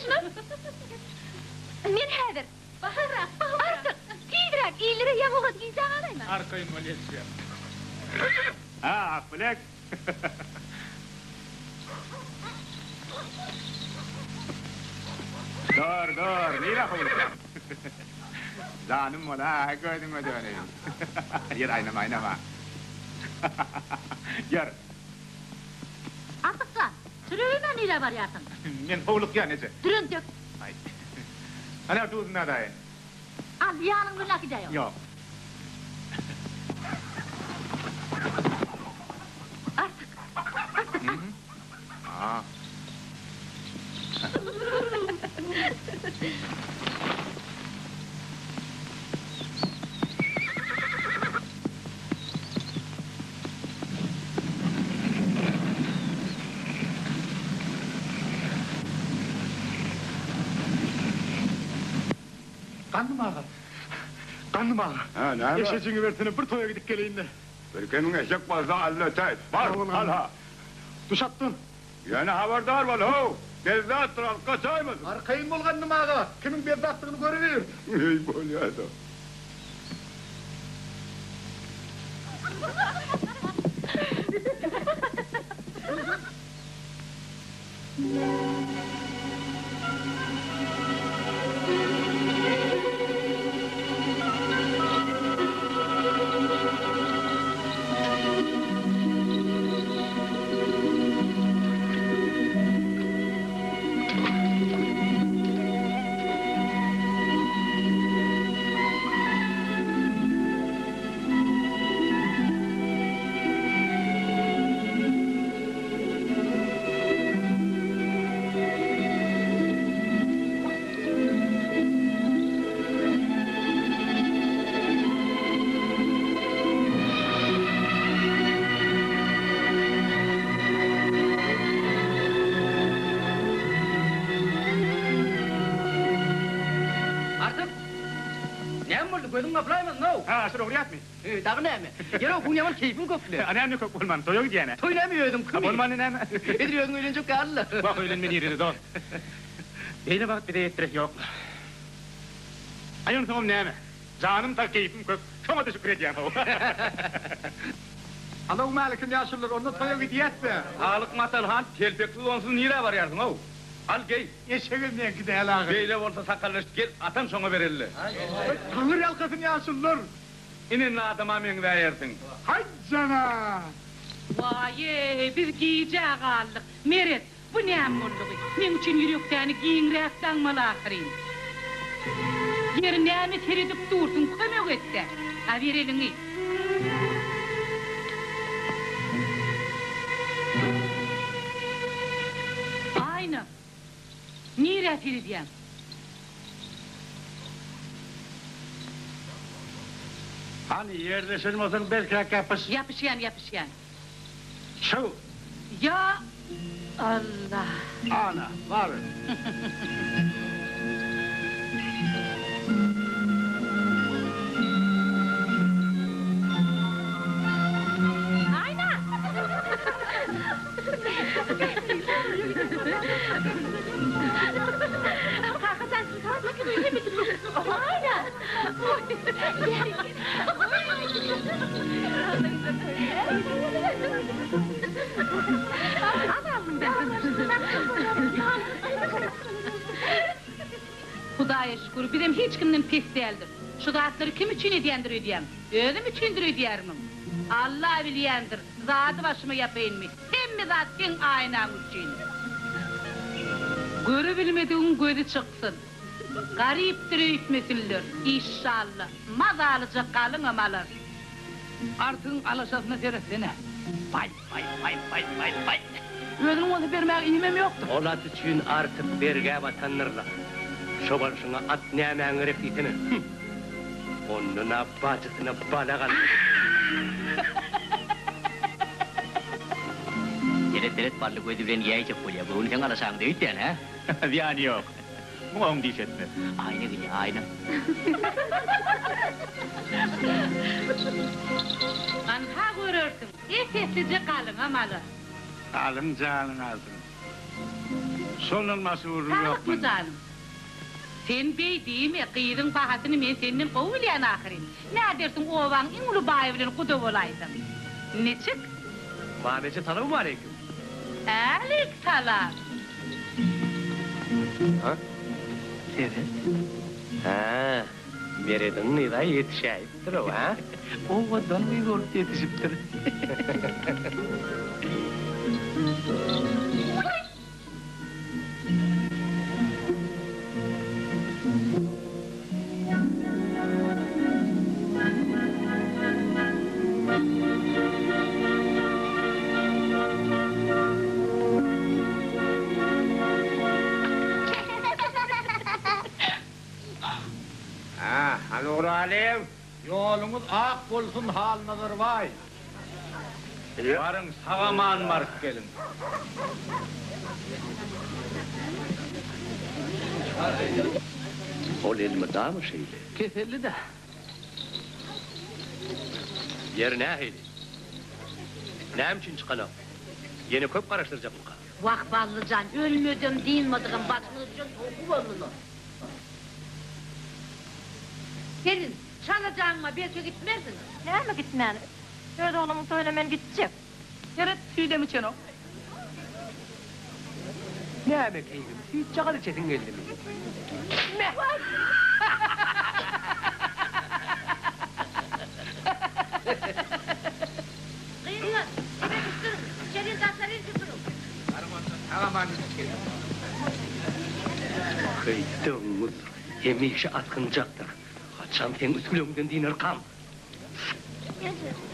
şunu? Men häzir. Bahara, artık tiydirak iyilere yamuğat giysen alayım. Arkayın Valesiya. Ha, Akbilek. Dur, neyine koyulsan? Zanım ola, gördün mü döneyim? Yer aynama. Yer. Artıksan, sürüğüne neyle var yarsın? Men hovluk ya nece? Dürün dök. Ay. Ana tuzun adayın. Al yanın bir laki yok. Yok. Artık. Aa. Kandım ağa. Ha, ne var? Eşeğini versene bir toya gidip geleyim de. Berkemin eşek bazda allötey. Var, al ha. Duş attın. Yani haberdar var ho. Gezde attır al, kaçaymadın. Arkayın bolgandım ağa. Kimin bezde attığını görüver. Ey bolyadı. Gözüm kaplayamaz, no. Ha, şurada oraya mı? Dağı ne mi? Yere bu yaman keyfim koptu. Annem yok olman, toya gidiyene. Toynamıyordum kımı. Olmanın hem. Ediliyorsun öyle çok karlı. Bak öğlenmen yerini dost. Beyne bak bir de yettirek yok. Ayın sonum ne mi? Canım da keyfim kök. Şoma teşekkür edeyim. Ana o malikin yaşlılar onunla toya gidiyetse. Sağlık matalhan, telpekli onsuz nire var yarsın o. Al gey. Eşeğin ne gideyel ağa. Beyle olsa sakallaşıp gel, atan sonra verirli. Tanır yalkasın yaşlılar. İninle adama men verersin. Hay cana. Vay, biz giyeceğiz ağırlık. Meret, bu ne ammurluğu? Men için yürekten giyin restan malı akırayım. Yer neymi seridip dursun, kömek etse. Ha ver elini. Aynı. Nire seridiyem? Hani yerleşilmesin belki yapış. Yapışyan. Şu. Ya Allah. Ana var. Ayna. Kalkasan kalk öyle mi? Ayna. Hudaya şükür, bizim hiç kimden pis değildir. Şu dağıtları kim için ediyendir ödeyem? Özüm içindir ödeyerim. Allah bileyendir, zatı başıma yapayım mı? Hem mi zaten aynam için? Görü bilmediğin gözü çıksın. Gariptir öğütmesinler, inşallah. Mazalıca kalın amalar. Artığın alaşasına seresene. Vay. Özünün onu vermeye iğmem yoktu. Olat için artık berge vatanırlar. Şobarışına at neymen repitini. Onuna bacısına balagan. Deret barlı gözü bilen yiyecek koyuyor. Bunu sen alaşan değil yani ha? Yani yok. Bu on diyecekti. Aynı gibi aynı. Anha görürsün, sessizce kalın amalar. Alın canın ağzını. Sonun nasıl vurur Tanık yok mı mu? canım? Sen bey değil mi? Kıyırın bahasını men senden kovulayan ahirin. Ne dersin ovan İngulu bayevlen kudu olaydın? Ne çık? Mahmeci tanımı aleyküm. Alik salam. Evet. Ha, Mered'in nida yetişeyiptir o ha? O odan bir olup yetişiptir. Nur Alim. Yolumuz ak olsun halinadır vay. Varın sağaman mark gelin. O elmi daha mı şeyli? Kefelli de. Yer ne heyli? Ne için çıkalım? Yeni köp karıştıracak mı? Vah ballıcan, ölmüdüm dinmediğim başını için oku onunu. Gelin, çalacağıma belki gitmezdiniz. Ne mi gitmen? Nerede oğlumun söylemen gidecek. Yarat tüyle mi çeno? Ne emek eğilim? Hiç çakalı çetin geldi mi? Kıyınlar, eve gitsin, içeri taşları gitsin. Kıydığımız yemişe atkınacaktır. Kaçan sen üstülümden din ırkam.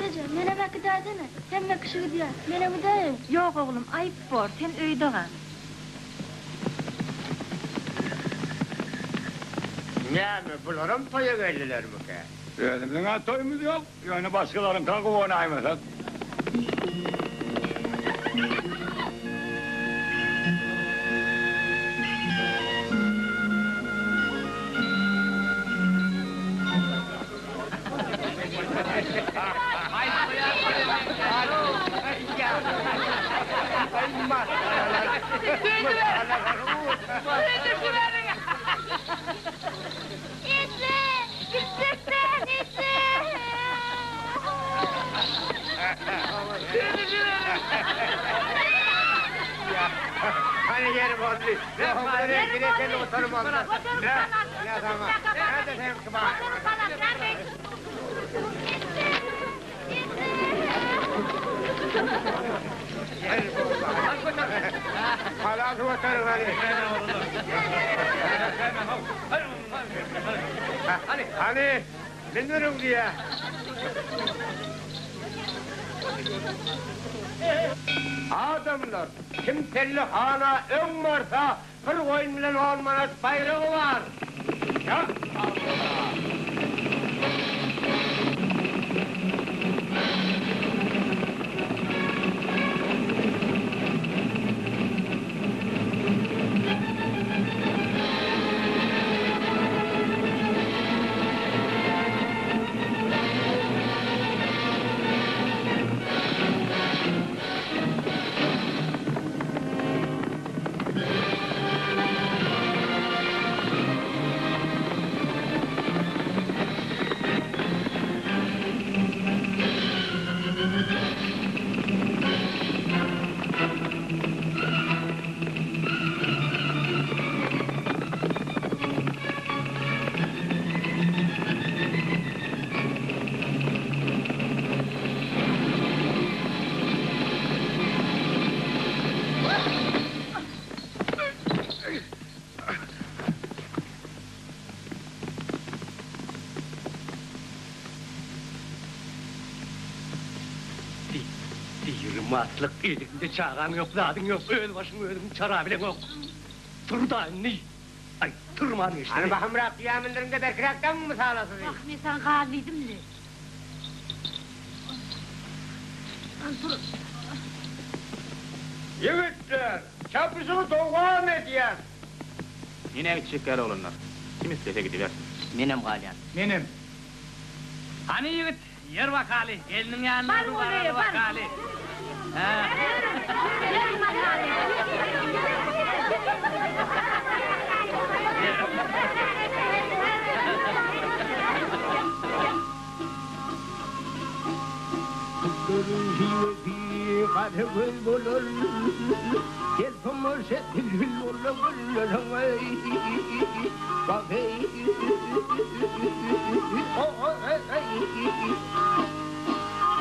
Recep, mene belki derdene. Hem yakışı gidiyor. Mene mi dayım? Yok oğlum, ayıp var. Sen öyde kal. Ne mi bularım toya geldiler mi ki? Elimden toyumuz yok. Yani başkalarının takı oynaymasın. Hani yerim oldu. Ne oldu? Yine seni oturum oldu. Ne zaman? Nerede sen kıbar? Hala oturun hadi. Hani bilmiyorum diye. Adamlar, kimselli hana ön varsa, kır koyun bilen olmanas bayrağı var. Ya Allah! Matlık iyilikinde çağan yok, zadın yok, öl başın ölüm çara bile yok. Tır da ne? Ay tırman işte. Hani bakım Rabbi yaminlerinde berkiraktan mı sağlasın? Bak ne sen kağırlıydın mı? Yiğitler, çapısını doğan ediyen. Yine çiçekler olunlar. Kim istese gidiversin. Menem galyan. Benim. Hani yiğit, yer vakali, elinin yanına Var mı oraya, var mı? vakali. Ha. Gel bakalım. gelse göz olur. Yelpamaz gül olur güllerim ey. Bak ey.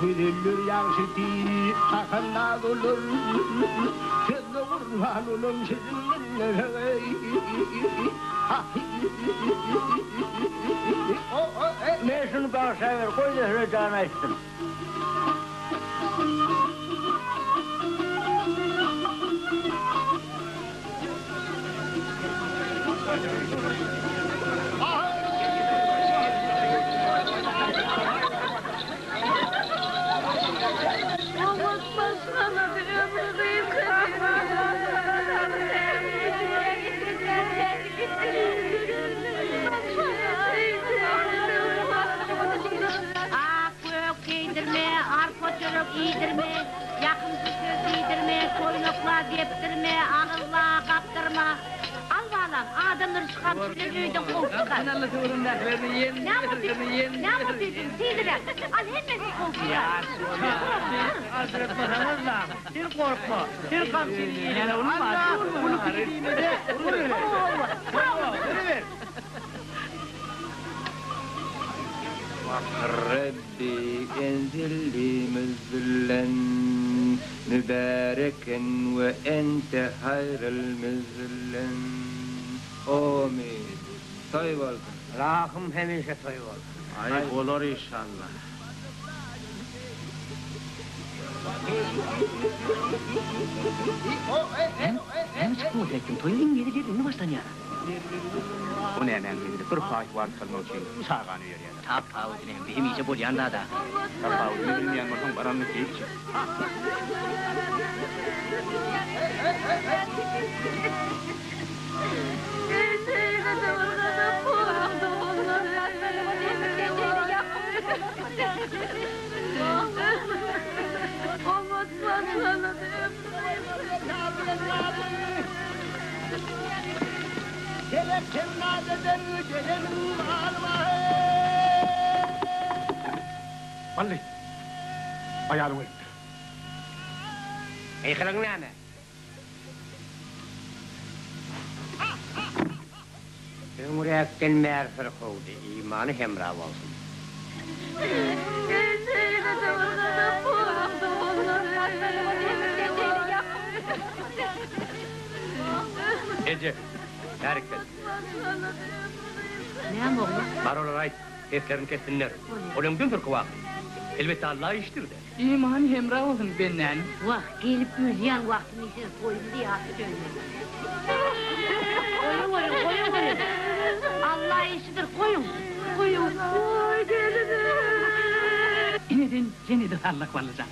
Gülülür yansıtı sakınlar olur. Sende kurban olun sizinle ey. Ne şunu bana sever koy da rıcana etsin. İydirme, yakınsız söz iydirme, koynukla deptirme, ağılla kaptırma. Al bağlam, adamları çıkar, öydün kol çıkar. Ne yapıyorsun, seydiler. Al hemen kol çıkar. Hazretmeseniz da, bir korkma, bir kapsili yine olmaz. Bunu kırayım de, ver. Rabbi enzilli müzzillen mübareken ve ente hayrel müzzillen. Amin. Toy olsun. Rahım hemişe toy olsun. Ay olur inşallah. Hem çıkma tektim, toyun geri geldi, ne baştan ya? Bu ne hemen dedi, bir faiz var kılma için sağanı yürüyor. Tap tavudine, benim iyice bol yanda da. Kapağı ne bilmeyen bakın baranlık değil ki. Vallahi. Ayağını ver. Eyxilin näme? Ömrükten merfir kovdu, imanı hemra olsun. Ece, Tarık'tan. Ne oğlum? Barolar ait, seslerini kessinler. Onun dün türkü vakı. Elbette Allah iştir de. İman hemra olsun benden. Vah, gelip müziyen vaktini siz koyun diye attı önüne. Koyun. Allah işidir, koyun. Oy gelinim. Yeniden Allah vallacan.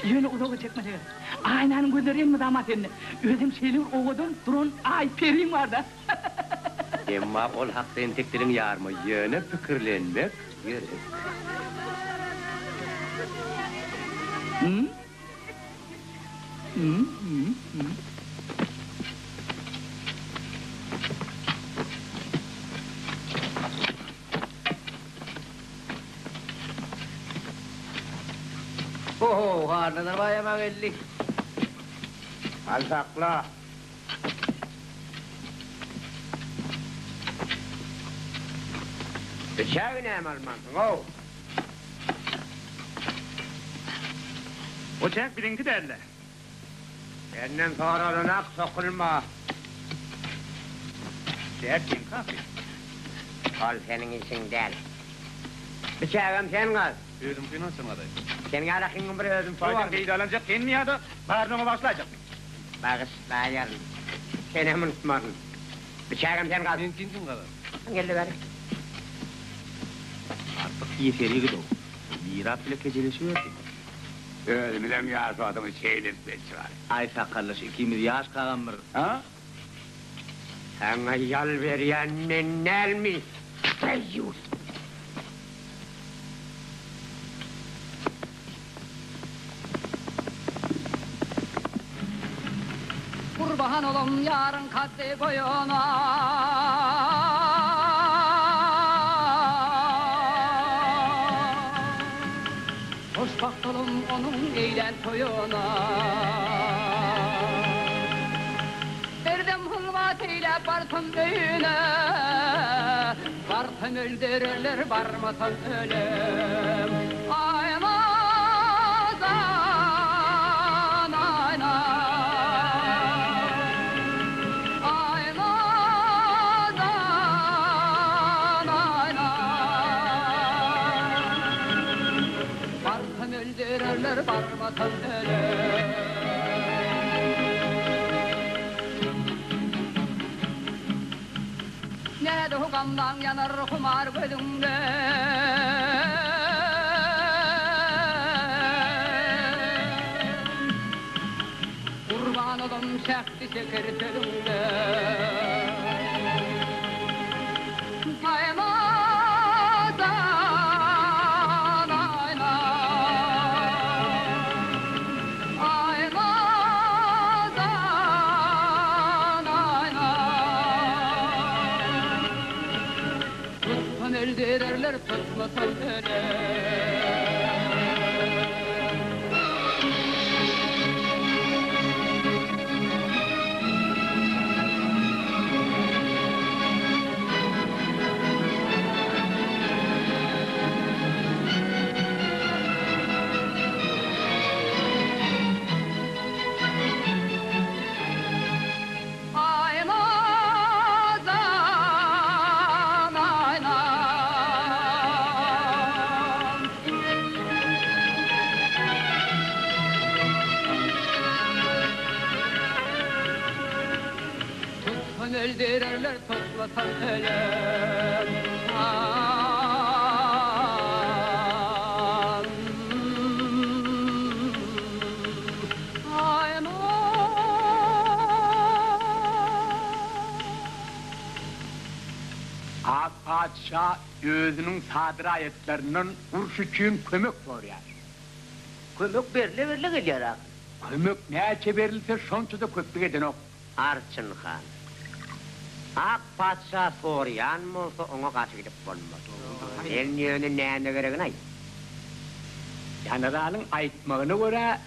Yöne uzağa çekme diyor. Aynanın gözleri mi damat eline? Özüm şeyler oğudum, durun ay perim var da. Emma ol hakta enteklerin yarma, yöne fikirlenmek gerek. Oho, karnına bayamak ellik. Al sakla. Bıçağı ne almansın o? Ocak birinki derler. Benden sonra olanak sokulma. Derdim kafi. Al senin işin del. Bıçağım sen kal. Özüm kıynasın adayı. Senin alakın bir özüm Soydan soğuk. kıyıda alınacak, gelmiyor da bağırmama başlayacak. Bağışla yarın. Seni hem unutmadın. Bıçağım sen kal. Mümkünsün kadar. Geldi bari. Artık yeferi gidiyor. Mirap bile kecelesi verdi. Ölümden yazı adamı şeyler çıkar. Ay sakallısı, ikimiz yaş kalanmır. Ha? Sana yal veriyen nennel mi? Seyyus! Kurban olum yarın kaddi koyuna. Hoş bakalım onun eğlen toyuna. Erdem hılvat eyle bartın öğüne. Bartın öldürürler barmasın ölüm. Aymazan ayna. Aymazan ayna. Bartın öldürürler barmasın ölüm. Ne de hukamdan yanar kumar gözümde. Kurban olum şekti şeker tölümde. Aymazan ayna. Aymazan ayna. Tutsan öldürürler tutmasan ölür. Aymazan ayna. Tutsan öldürürler toplasan ölür. Ak padişah özünün sadır ayetlerinden urşuçun kömük soruyor. Kömök berle gelýär. Kömük näçe berilse şonça da köplük eden ok. Arçın han. Ak padşah soryan bolsa ona karşı gidip bolmaz. El ýöne näme geregini aýt. Generalın aytmağına göre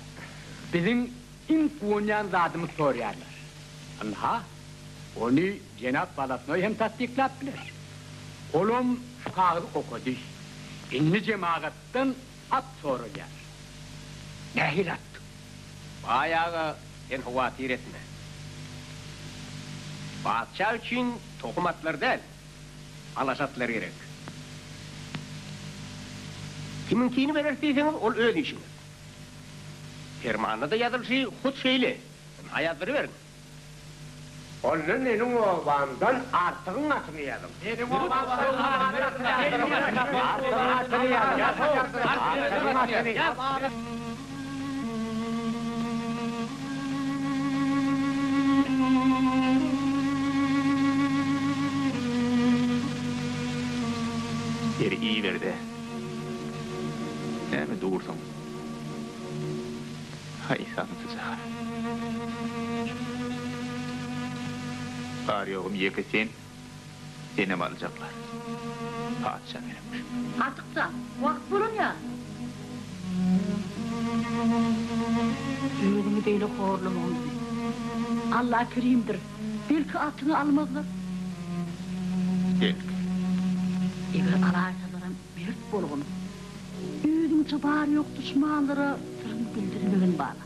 bizim imkunyan zatımız soruyorlar. Anha, onu Cenab Balatnoy hem tasdiklap bilir. Olum şu kağıdı okudu. İnli cemaatten at soruyor. Nehir attı. Bayağı sen huvatir etme. Padişah için tokumatlar değil, alaşatlar gerek. Kiminkini belirtiyseniz ol öz işiniz. Fermanı da yazılışı hut şeyli, hayatları verin. Onun benim oğlandan artığın atını yedim. Benim oğlandan artığın atını yedim. Yeri iyi verdi. Ne mi doğursun? Hay sanırsız ha. Var yoğum yekesen, seni mi alacaklar? Padişah benimmiş. Artık da vakit bulun ya. Düğünümü böyle horlum oldu. Allah kerimdir. Belki atını almazlar. Gel. Eğer alaysalara mert bolğun. Üýdüň çabary ýok düşmanlara sırrını bildirmegin bana.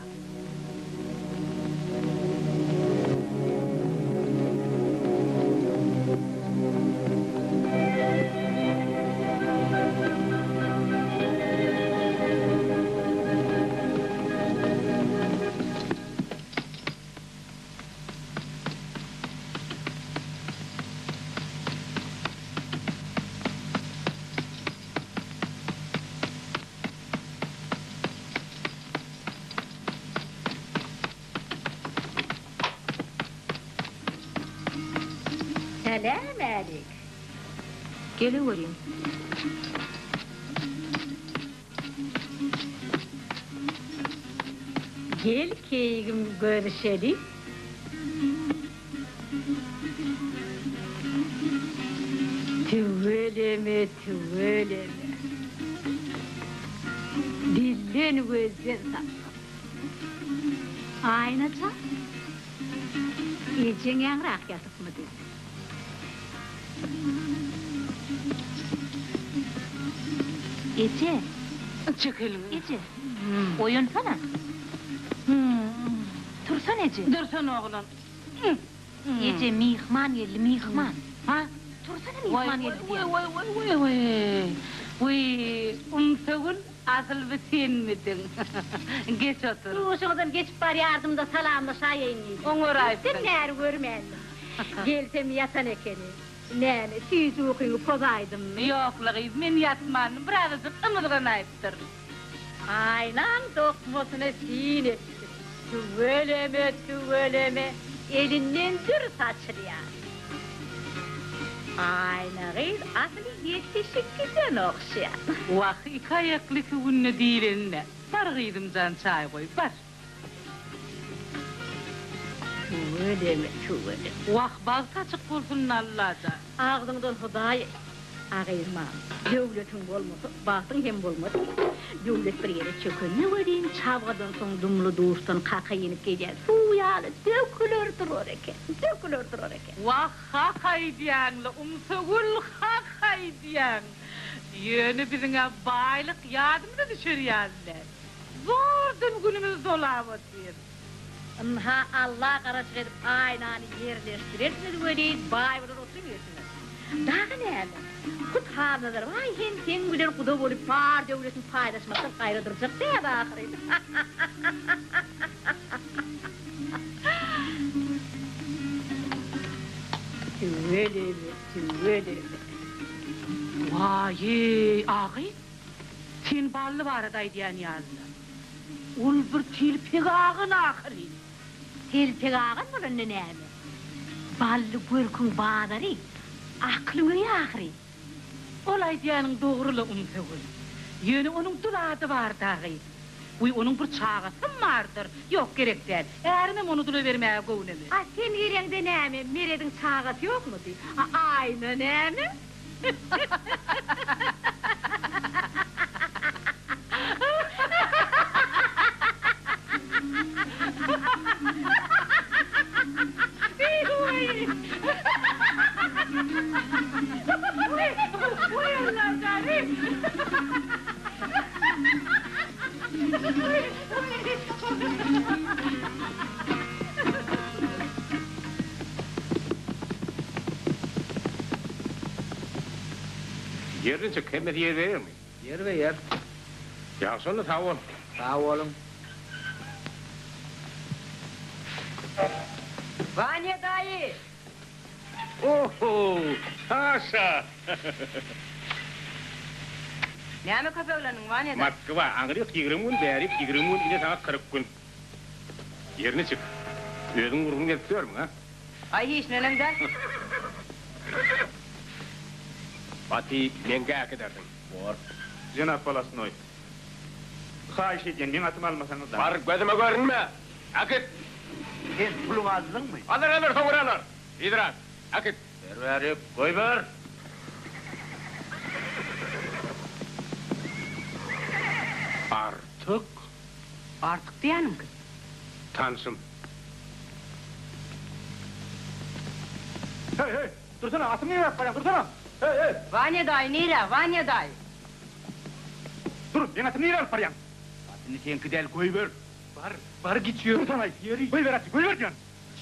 Selam alik. Geliverin. Gel keyigim görüşelim. Tüveleme, tüveleme. Dil Beni gözden sattın. Aynaca. Ecen yanrak yatıp mı dedi? Ece. Çık elini. Ece. Oyunsana. Tursan Ece. Dursun oğlum. Ece mihman geldi mihman. Ha? Tursana mihman geldi diye. Vay, Umsagul asıl bir sen miydin? Geç otur. Şuradan geçip var yardımda salamlaşayım. Oňur aýpdy. Sen näer görmedim. Gelsem yatan ekeni. Näme, siz okuýuňy pozaýdym. Ýoklygy, men ýatmanym, birazajyk ymydygan aýpdyr. Aynan dokmasyna sin etdi. Tüveleme, elinden dür saçrıyan. Aynagyz asly yetişik giden okşayan. Wah, iki ayakly günne diýlenme. Bar gyýdymjan çaý goý, bar. Tüveleme. Wah, bal saçyk bolsun Allah'a. Ağzından Hudaý agyrma. Döwletiň bolmasa, batyň hem bolmaz. Döwlet bir ýere çökünne werin, çabgadan soň dumly duşdan kaka ýenip gelýär. Suw ýaly dökülür durar eken. Wah, hakay diýäňli, Umsagul hakay diýäň. Ýöne biziňe baýlyk ýadymda düşürýärler. Zordun günümüz dolawatyr. Ha Allah garaç edip aynany yerleştirersiniz werin, baý bolar oturýarsiniz. Dağı näme? Kut hanalar, vay sen bilen kuda bolup par döwletiň paýdaşmakdan gaýra durjak diýip ahyry. Tüveleme. Vay, agy. Sen bally barada diýen ýazdy. Ol bir tilpek agyn ahyry. Tilpek agyn bolan näme? Bally görkün badary. Aklyňy ahyry. Olay diýäniň dogruly Umsagul. Ýöne onuň dulady bar dagy. Uy onuň bir çağasy bardyr. Ýok gerek däl. Ärim onu dula bermäge gownemy. A sen ýereňde näme? Merediň çağasy ýokmudy? Aýna näme? Yerini çık, hem de yer verir mi? Yer ve yer. Yaksın sağ ol. Sağ olun. Vanya dayı. Oho, haşa. Näme köpeglerin Vanya dayı? Matkı var, ağrıyık 20 gün, berip 20 gün, yine sana 40 gün. Yerini çık. Özün vurgun getiriyor mu ha? Ay hiç nelemden? Fatih, menge ak edersin. Var. Cenap Balasnoy. Haýyş edýän, men atym almasaňyz da. Var, gözüme görünme. Akit. Sen puluň azdyňmy? Alır, soňralar. İdrak, akit. Berberip, goý ber. Artık Artık diýänim ki. tansım. Hey, dursana, atymy ýap barýan, dursana. Hey. Vanya dayı nere? Vanya dayı. Dur, men atymy ýap barýan. Atyny senki däl goý ber. Var gitýär. Dursana, goý ber aty, goý ber diýän.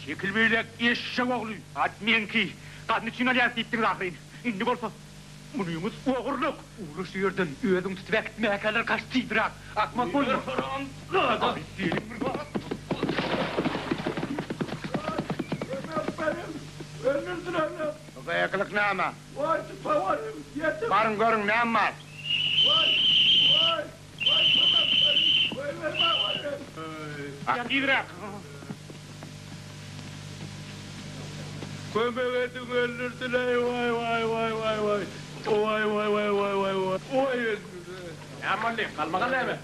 Şekil beýlek eşşek ogly. At menki, gadny çyn alýar diýipdiň ahyryn. Indi bolsa, munyumuz ogurluk. Uruş ýerden özüň tutup äkitmäkeler kaçdy birak. Akmak bolma. Yakılık ne ama? Varın görün ne ama? İdrak. Kömeğetin öldürdüler, vay. Oy. Yamanlı, kalmakan ne mi?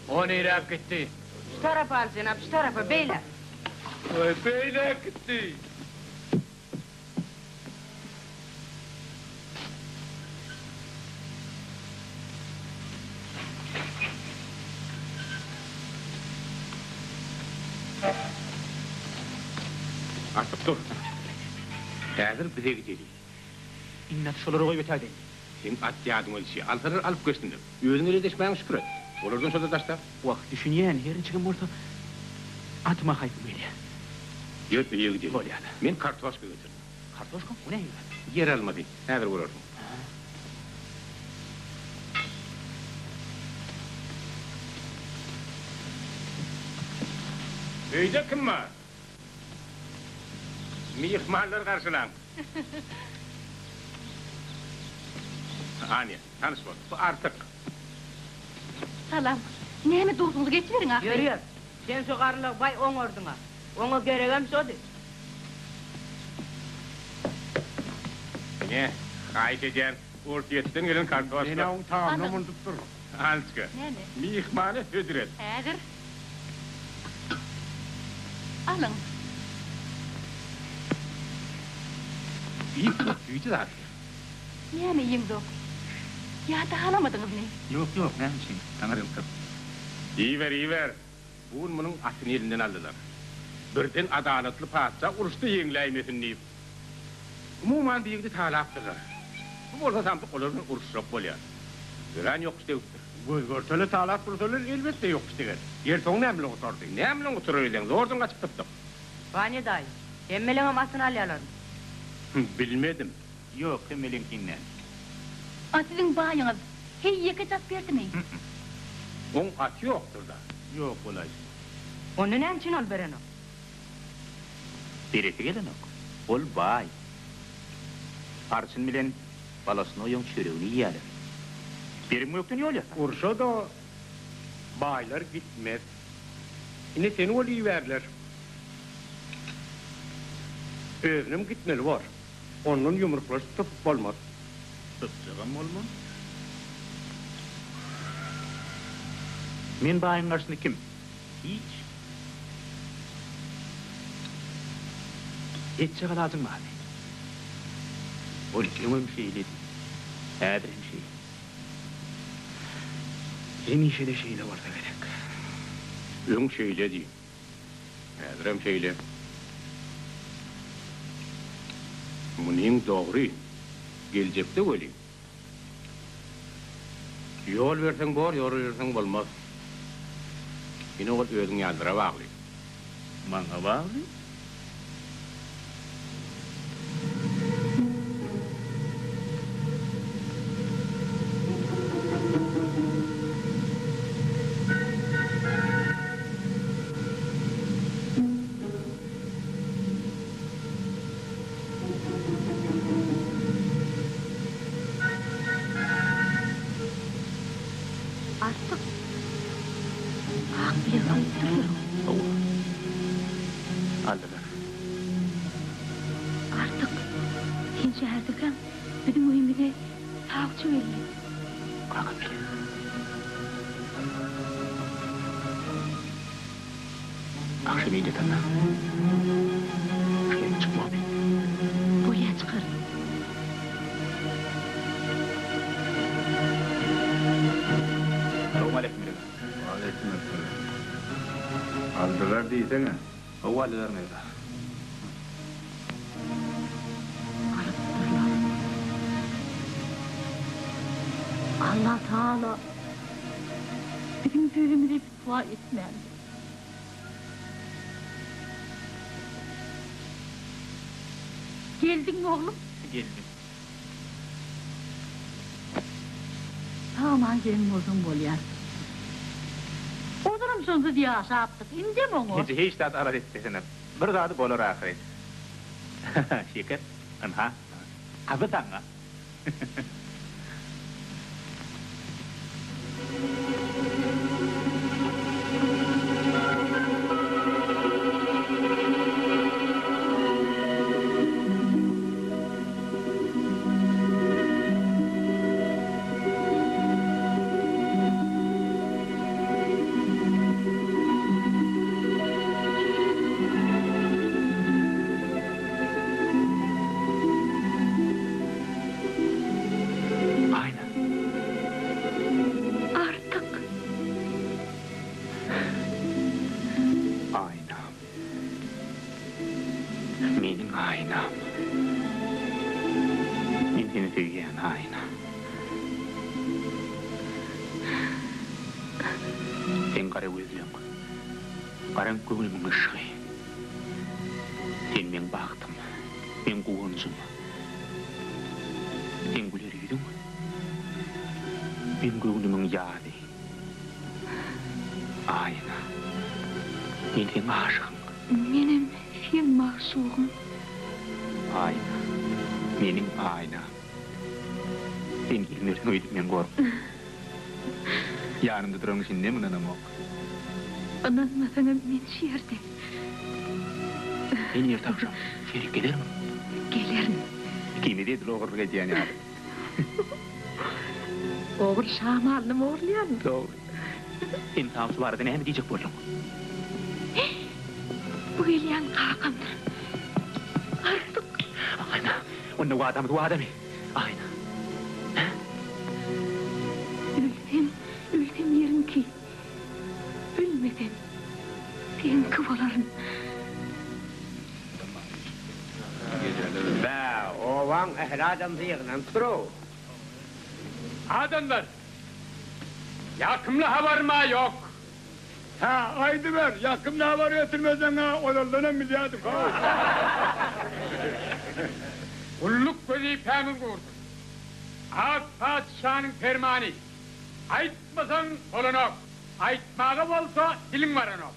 O nereye gitti? Şu tarafa al Cenab, şu tarafa beyler. Oy, beyle gitti. Artık dur. Hazır bize gidelim. İnnat şoları koy betayden. Sen at yadın ölçü. Altırır alıp görsünler. Özün öyle deşmeyen şükür et. Olurdan şurada taşta. Vakt düşünyen, yerin çıkın orta. Atma kayıp böyle. Yurt bir yıl gidelim. Ol yani. Men kartoşka götürdüm. Kartoşka, o ne yiyor? Yer almadı. Hazır vururdum. Öyle kim var? Mihmanlar karşılan. Aniye, tanış bak. Bu artık. Salam. Ne mi durduğunuzu geçiverin akı? Görüyor. Sen sokarlı bay on orduna. Onu görevim sodu. Ne? Kayıt eder. Ortiyetten gelen kartoşka. Yine o tamamını tuttur. Anska. Ne mi? Mihmanı hödüret. Hazır. Alın. İyi büyüdü zaten. Ne mi yiyeyim dok? Ya da alamadınız ne? Yok yok, ne şey. Tanırım kız. İyi ver. Bunun atını elinden aldılar. Birden adaletli padişah uruşta yengileymesin deyip. Umuman deyildi talaptılar. Bu olsa sandık olurun uruşrap bolya. Gören yok işte yoktur. Göz görtölü talap kurtulur elbette yok işte. Yertoğun emli oturdu. Ne emlin oturuyorlar, zordan kaçıp tuttuk. Bani dayı. Emmelen amasını alyalar. Bilmedim. Yok, emelinkinden. Sizin bayınız. Hey yakacak verdi mi? On atı yoktur da. Yok olay. Onun ne için ol beren o? Bireti gelen ok. Ol bay. Arsın bilen balasını oyun çürüğünü yiyelim. Birim mi yoktu ne oluyor? Ursa da baylar gitmez. Yine seni oluyu verler. Özünüm gitmeli var. Onun yumrukları tıpıp olmaz. Tutacağım olmaz. Men bayın karşısında kim? Hiç. Etçe lazım mı abi? Ol kimim şeyledi. Her şey. En şeyde şeyle orta gerek. Ön şeyle diyeyim. Hazırım şeyle. Bunun doğru. Gelecekte öyle. Yol versen bor, yol versen olmaz. Yine o özün yazdıra bağlı. Bana bağlı. Artık. Hak bile kayıp duruyorum. Aldılar. Artık. Sen şehirdeken bizim mühimine takipçi veriyor. Kalkın bile. Akşam iyi de tanı. Şöyle çıkma abi. Buraya çıkar. Selamun aleyküm. Aleykümselam. Aldılar değilsene. O aldılar mevla. Allah Teala bizim düğümüze dua etmem. Geldin mi oğlum? Geldim. Tamam gelin uzun bol ya. Odurum sonunda diye aşağı yaptık. İndi mi onu? Hiç de arar etsene. Bir daha da bolur ahiret. Şeker. Anha. Abi tanga. Ayna. Sen kara gözlüğün. Karan kögülümün ışığı. Sen men baktım. Men kuğuncum. Sen güler yüzün. Men kögülümün yadı. Ayna. Men sen aşığım. Menem sen mahsuğum. Ayna. Menin ayna. Sen ilmerin uydum men korktum. Yanımda duran için ne mi nanamok? Ananmasana men şerde. Ben yer takşam. Şerik gelir mi? Gelerim. Kimi dedi loğurlu geceyani abi. Oğul şamalını mı oğurlayan mı? Doğru. Sen tam su vardı ne mi diyecek boldun? Bu geliyen kakamdır. Artık. Ayna. Onu bu adamı. Ayna. Ölsem yerim ki. Ölmesem. Sen kıvalarım. Be, ovan ehli adam yığınan turu. Adamlar! Yakımlı havarma yok. Ha, aydı ver. Yakımda haber getirmezsen ha, odaldan mı diyadık ha? Kulluk gözü pemin kurdu. Ak padişahının fermanı. Aytmasan olunok. Aytmağı olsa dilin varanok.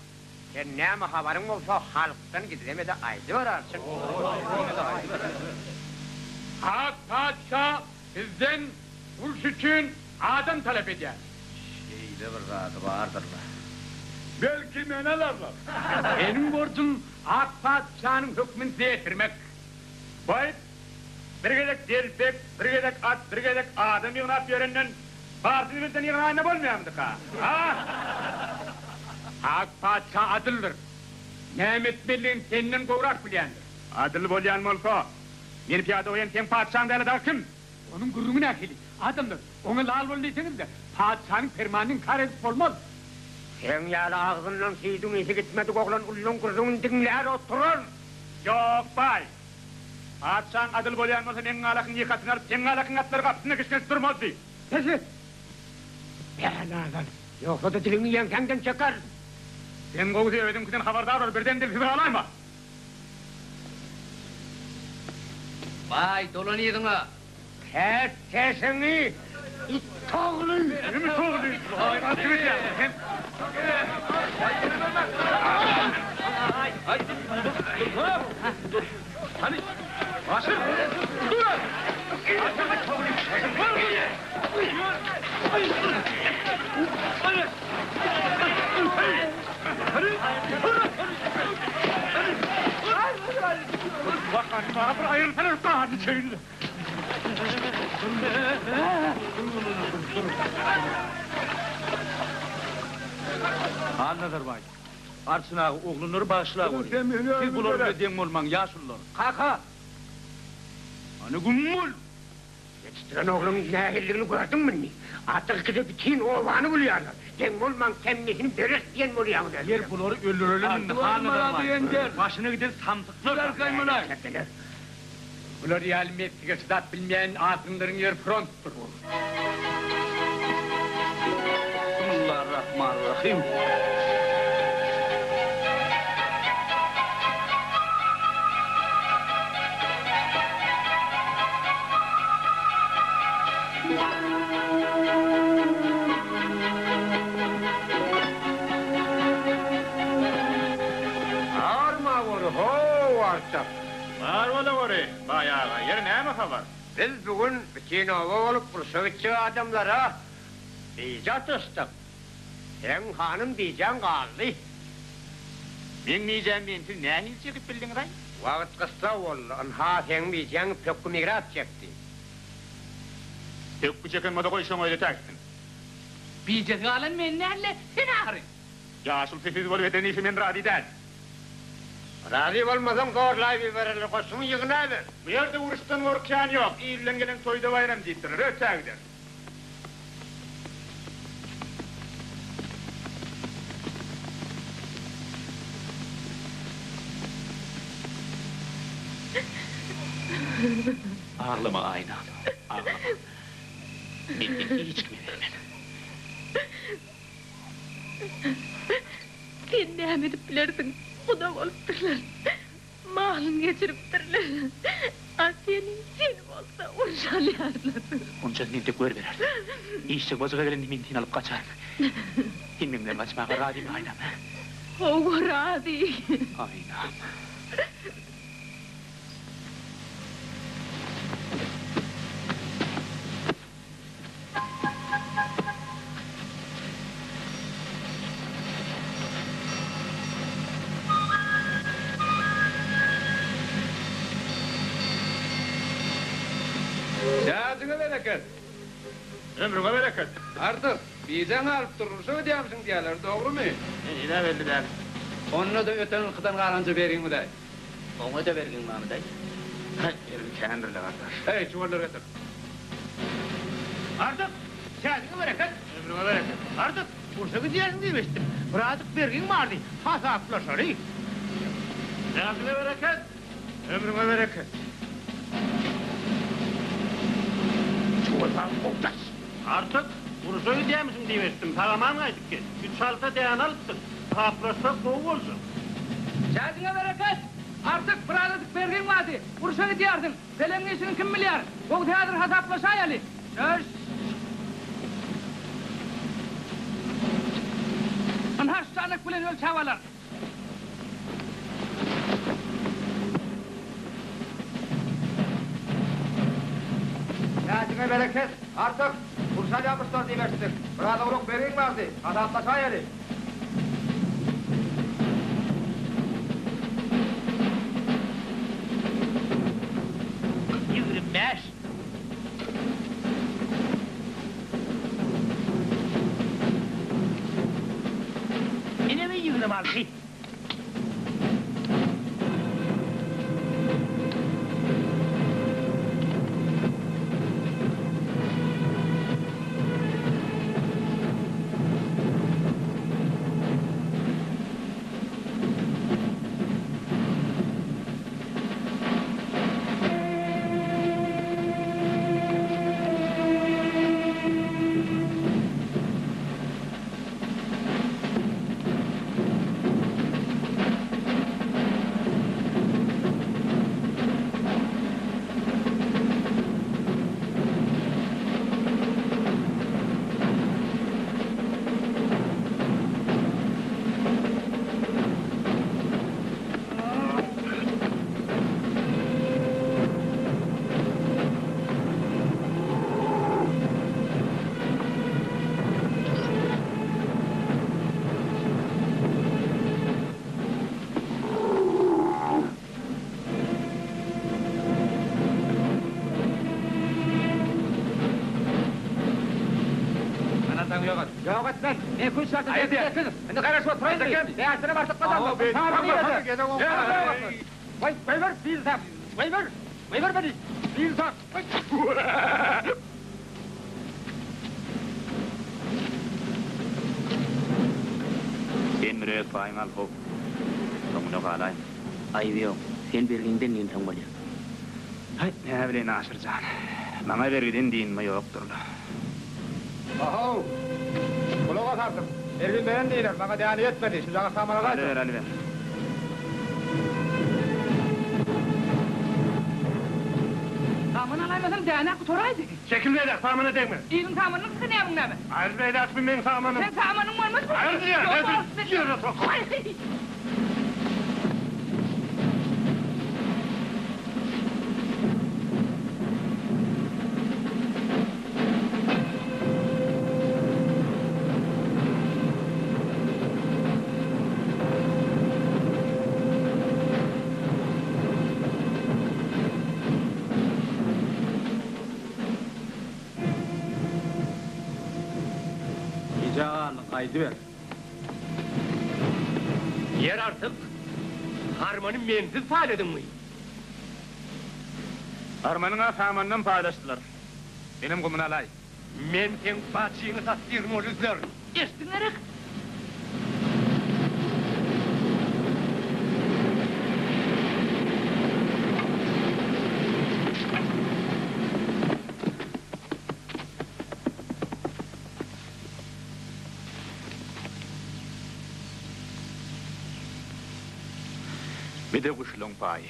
Sen ne mi haberin olsa halktan gidileme de aydı var artık. Ak padişah bizden uluş için adam talep eder. Şeyde bir rahatı vardır mı? Belki meneler var. Benim borcum ak padişahının hükmünü zeyetirmek. Vay. Bir gedek delpek, bir gedek at, bir gedek adam yığınap yerinden partini bizden yığın ayna bolmayamdık ha? Ha? Ak padişah adıldır. Nimet belliğin senden kovrak bilendir. Adıl bolyan molko. Men piyada oyan sen padişahın deli da kim? Onun gurumun akili. Adamdır. Onu lal boluysanız da padişahın fermanının karesi olmaz. Sen yala ağzından siydin isi gitmedik oğlan ullun kurdun dinler oturur. Yok bay. Padişahın adıl bolyan olsa men alakın yıkatın alıp sen alakın atları kapısına kışkınız durmazdı. Sesi. Beladan. Yoksa da dilini yankenden çakar. Sen koğuzu ödümküden haberdar ol, birden dil sizi alayma. Vay dolanıyordun ha. Kes sesini. İt toğlu. Kimi soğudu? Ay, atını ya. Sen... Hani başır. Dur. Bakan, bana bir ayrılsanız daha bir şeyle. Anladır bay. Arsına oğlunları bağışla koy. Siz buları ödeyim olman yaşlılar. Kaka. Hani gummul. Yetiştiren oğlun nehirliğini gördün mü? Artık gidip bütün ovanı buluyorlar. Sen olman kendisini börek diyen mi oluyor? Yer buları öldürelim. Anladır bay. Başını gider samtıklar. Kaymalar. Bunlar yalmettige sıdat bilmeyen asımların yer fronttur. Bismillahirrahmanirrahim. Ağırma vuru, ho artık. Var ola oraya, bayağı, yer ne mi haber? Biz bugün bütün ova olup Bursavitçi adamlara icat ıstık. Sen hanım diyeceksin kaldı. Ben diyeceğim ben, siz ne çekip bildin ray? Vakit kısa oldu, ha sen diyeceksin pökkü migrat çekti. Tek bu çekinmede koyuşan öyle taksın. Bir cezalan menlerle sen ağrın. Yaşıl sesiz bol veten işimin radi der. Razı olmasan zorlay bir verirler, koşumu yığına ver. Bu yerde uğraştan korkşan yok, İyilen gelen toyda bayram deyittirir, ötse gider. Ağlama ayna, Menden hiç kime vermen. Sen ne edip bilerdin? Kuda olupdurlar. Malın geçiripdirler. Senin olsa urşalyarlar. Onca mende gör vererdi. İşte bozuğa gelen mendin alıp kaçarım. Himmimden kaçmağa radi mi aynam? Oğu radi. Aynam. Yazıga bereket. Ömrüne bereket. Artık bizden alıp durursa ödeyemsin diyorlar, doğru mu? Yine belli der. Onu da öten ılkıdan kalanca vereyim mi day? Ona da vergin mamı day. Yerini kendirle kardeş. Hey, çuvalları getir. Artık kendine bereket. Ömrüne bereket. Artık Bursa'yı diyelim demiştim. Birazcık vergin vardı. Hasaplaşar iyi. Kendine bereket. Ömrüne bereket. Çuvaldan koktaş. Artık Bursa'yı diyemişim demiştim. Paraman kaydık ki. 3-6 deyan alıptık. Hasaplaşsak soğuk olsun. Kendine bereket. Artık pıraladık vergin vardı. Vuruşa gidiyordun. Senin işini kim bilir? O teatr hasaplaşa yali. Söz. Anhar sanak bilen öl çavalar. Yazıga bereket. Artık Bursa yapmışlar demiştik. Burada uruk vereyim vardı. Hasaplaşa yeri. Yürümez. Yine mi yürüm abi? Yok etmez. Ne kuş şartı dedin? Ne kadar şu oturayım mı? Ne açtığına başlık kazandım. Vay ver bir tap. Vay ver beni. Bir tap. Sen mürek fayın al hop. Sonuna kalay. Ayıp yok. Sen berginden nin tanmalı. Hay ne bileyim Nasırcan. Bana vergiden deyin mi yoktur da. Aho. Kulağa atardım. Ergin beğen değiller. Bana değerli yetmedi. Şu zağa samana Hadi kaçın. ver hadi ver. Tamın alaymasın değnek kutoraydı. Çekil beyler sağmana değme. İyinin tamının kızı ne bunun abi? Hayır beyler ben sağmanım. Sen tamının olmaz mı? Hayır diyor. Yok, Hayır olsun. diyor. Can kaydı ver. Yer artık. Harmanı mensiz payladın mı? Armanına sağmandan paylaştılar. Benim kumun alay. Men sen bahçeğini sattırım o rüzgar. Estinlerek. Bir de kuşlun payı.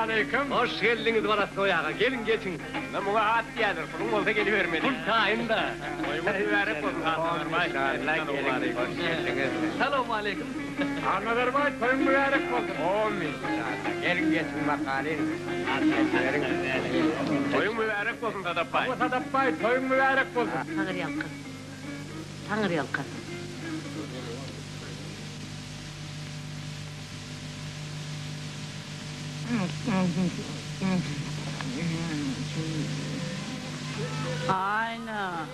Aleyküm. Hoş geldiniz Barat Koyağa. Gelin geçin. Ne buna at diyedir. Bunun olsa gelivermedi. Kurtayın da. Mübarek olsun. Selamun aleyküm. Anladın mı? Toyun mübarek olsun. Gelin geçin bakalım. Toyun mübarek olsun Sadapay. Ama Sadapay toyun mübarek olsun. Tanrı yalkın. Tanrı yalkın. Aynen.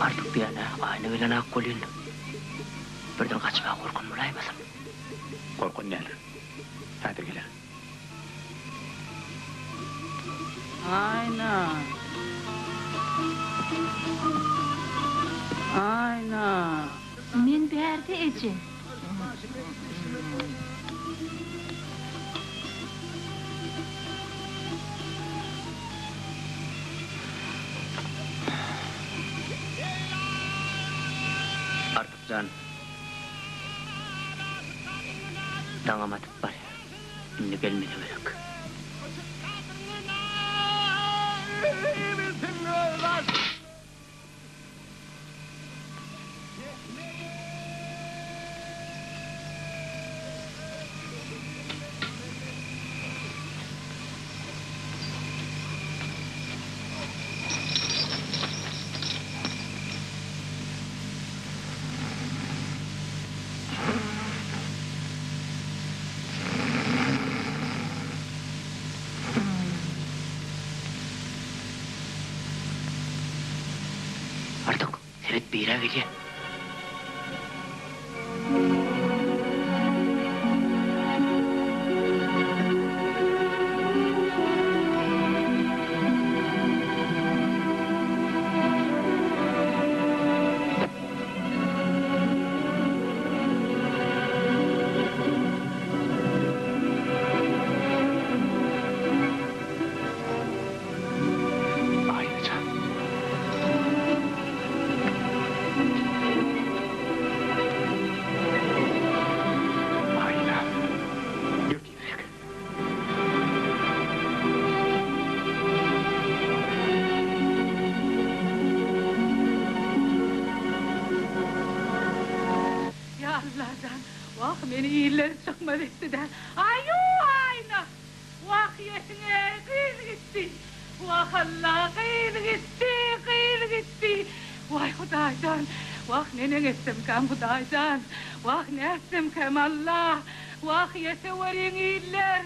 Artık diyene aynı bilen akkolun. Birden kaçmaya korkun bulaymasın. Korkun neler? Hadi gel. Aynen. Aynen. Men bärde eje. Artık can. Dağamatıp var ya. Şimdi gelmedi bırak. Artık seret bir yere geliyor. Aynı can. Aynen. Yok yürek. Ya Allah'dan. Vah beni iyiler çıkmadı istiden. Ayu ayna. Vah yeşine kıyır gitti. Vah Allah kıyır gitti, kıyır gitti. Vay Hudaydan. Vah nenen etsem kam Hudaydan. Vah ne etsem kam Allah. Vah yeseverin iyiler.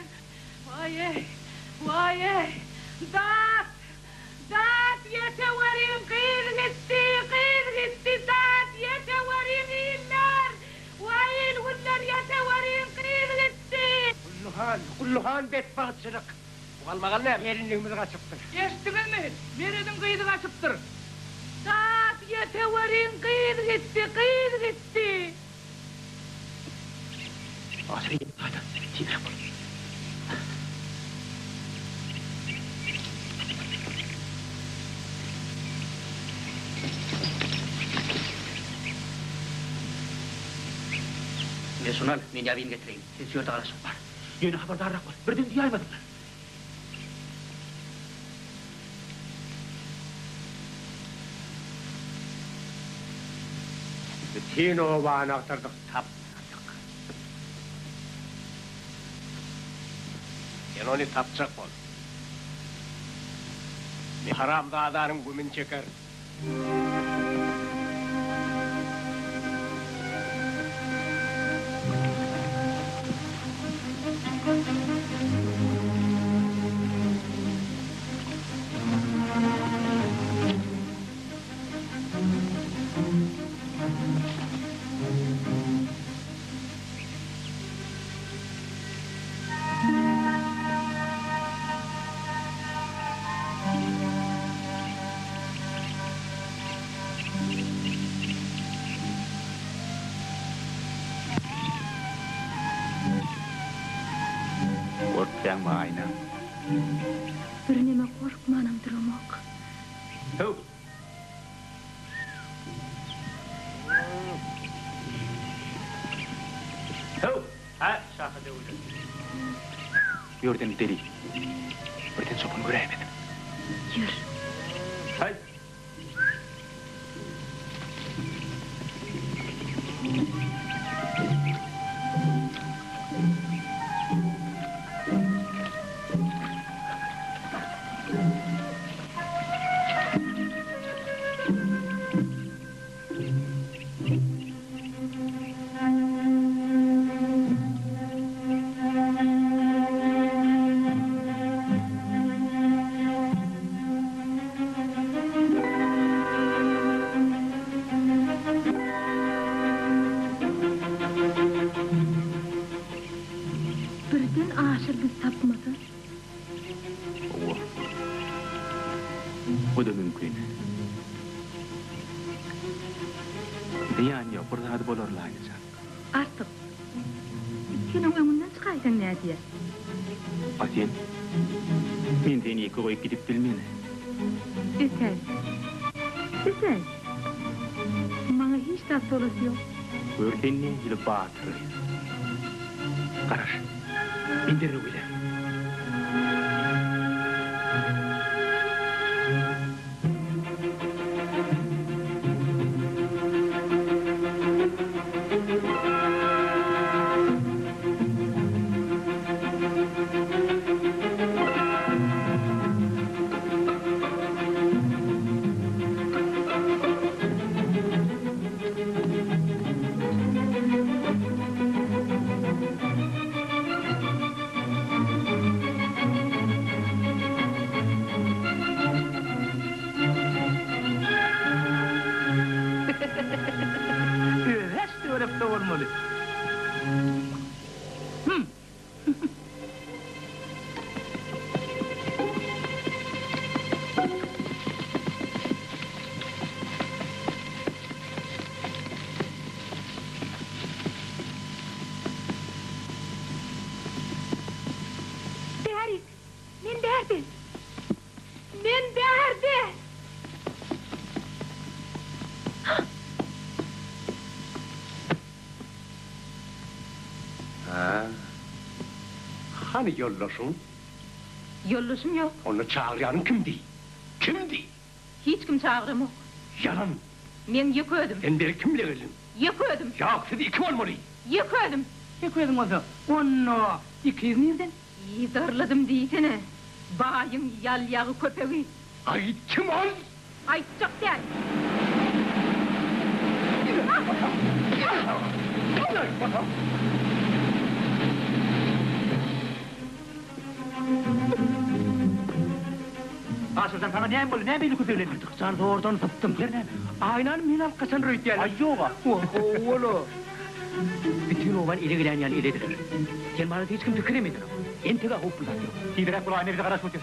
Vay ey, vay ey. Dat, dat yeseverin kıyır gitti, kıyır gitti. Dat yeseverin iyiler. Vay ilhuller yeseverin kıyır gitti. Kulluhan bet bağıtçılık. Kalmagan ne? Yerinliğimiz kaçıptır. Eştiniz mi? Meredin kıydı kaçıptır. Saat yeteverin kıydı gitti, kıydı gitti. Asri hadi tiyere bul. Personal, men ya bin getireyim. Siz yurda kalasın var. Yeni haberdarlık var. Birden diye aymadılar. Bütün ovağını aktırdık. Tap. Sen onu tapacak ol. Bir haram dağdarın gümün çeker. Korksan mı ayna? Bir neme korkmanam durmak. Hov! Hov! Ha, şahı devlet. Yordam deli. Birden sopunu göremedim. Yürü. Hay! Birden aşırgız tapmadın. Allah. Bu da mümkün. Yani yok, burada hadi bolorlayacak. Artık. Senin önünden çıkaydın ne diye? Asen, men seni iki koyup gidip bilmeni. Öter. Öter. Bana hiç de sorusu yok. Örtenini yılıp batırır. Karaş, indirir öyle. Hiç de öyle olmalı. Derdi. Men derdi. Men derdi. Ha. Hani yollaşın? Yollaşım yok. Onu çağıran kimdi? Kimdi? Hiç kim çağırım yok. Yalan. Men yıkıyordum. Sen beri kimle geldin? Yıkıyordum. Ya siz iki olmalı. Yıkıyordum. Yıkıyordun o zaman. Onu 200 nereden? İyi zarladım diyesene. Bayın yal yağı köpeği. Ay kim ol? Aytacak değil. Aşırdan sana ne bol, ne beylik öpevlerin? Artık sen de oradan sattım. Aynen min alkasan röyt yani. Ay yoga. Oğlu. Bütün ovan ile gelen yani ilediler. Sen bana hiç kim fikir emedin. Entega hopuldan yok. Tiderek kulağına bir karaş mıdır?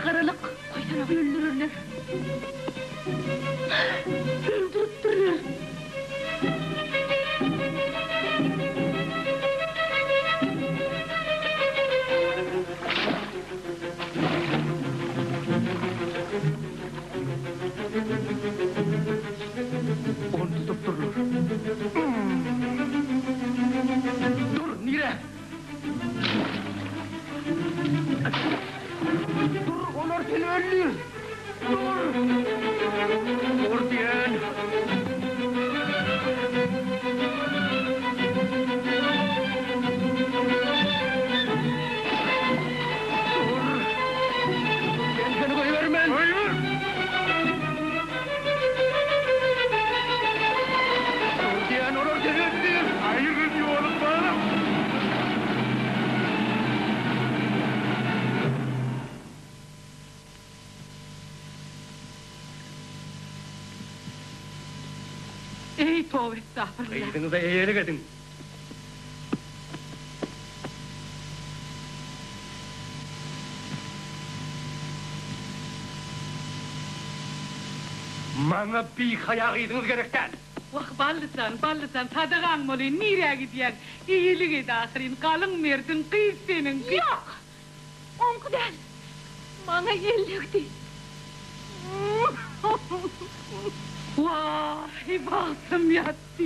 karalık. Koysana öldürürler. Öldürüptürler. Onu tutup durur. Dur, nire? Dur, onlar seni öldür. Dur. Dur diyen. Dur. Ben seni koyuvermem. Hayır. Dur diyen, onlar seni öldür. Hayır diyorum bana. Ey tövbe estağfurullah. Eğdinize eğelik edin. Bana bir ayak eğdiniz gerekten. Vah ballısan, sadağan molin, nereye gidiyen? İyilik edi ahirin, kalın merdin, kıyız senin, kıyız. Yok. Onku der. Bana gellikti. Vah, bahtım yattı.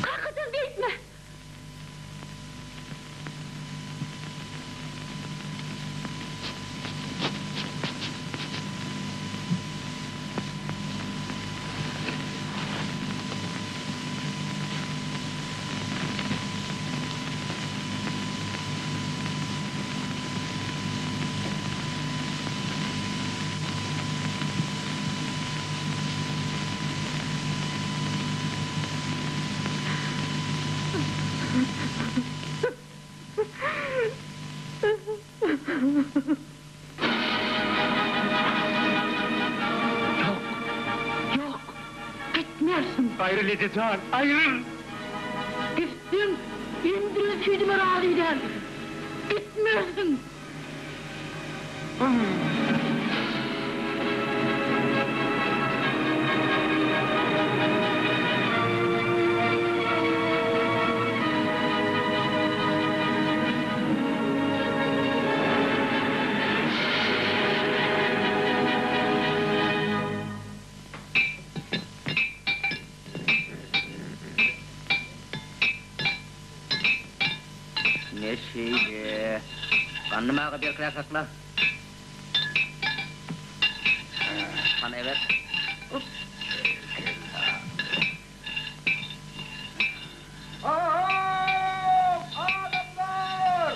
Kalkıtın bitme. Yok, gitmersin. Ayrıl Edizhan, ayrıl! Gittin, indirilseydim herhaliden. Gitmersin. Ne şeydi? Kanlıma ağa bir kıyak sakla. Kan evet. Adamlar!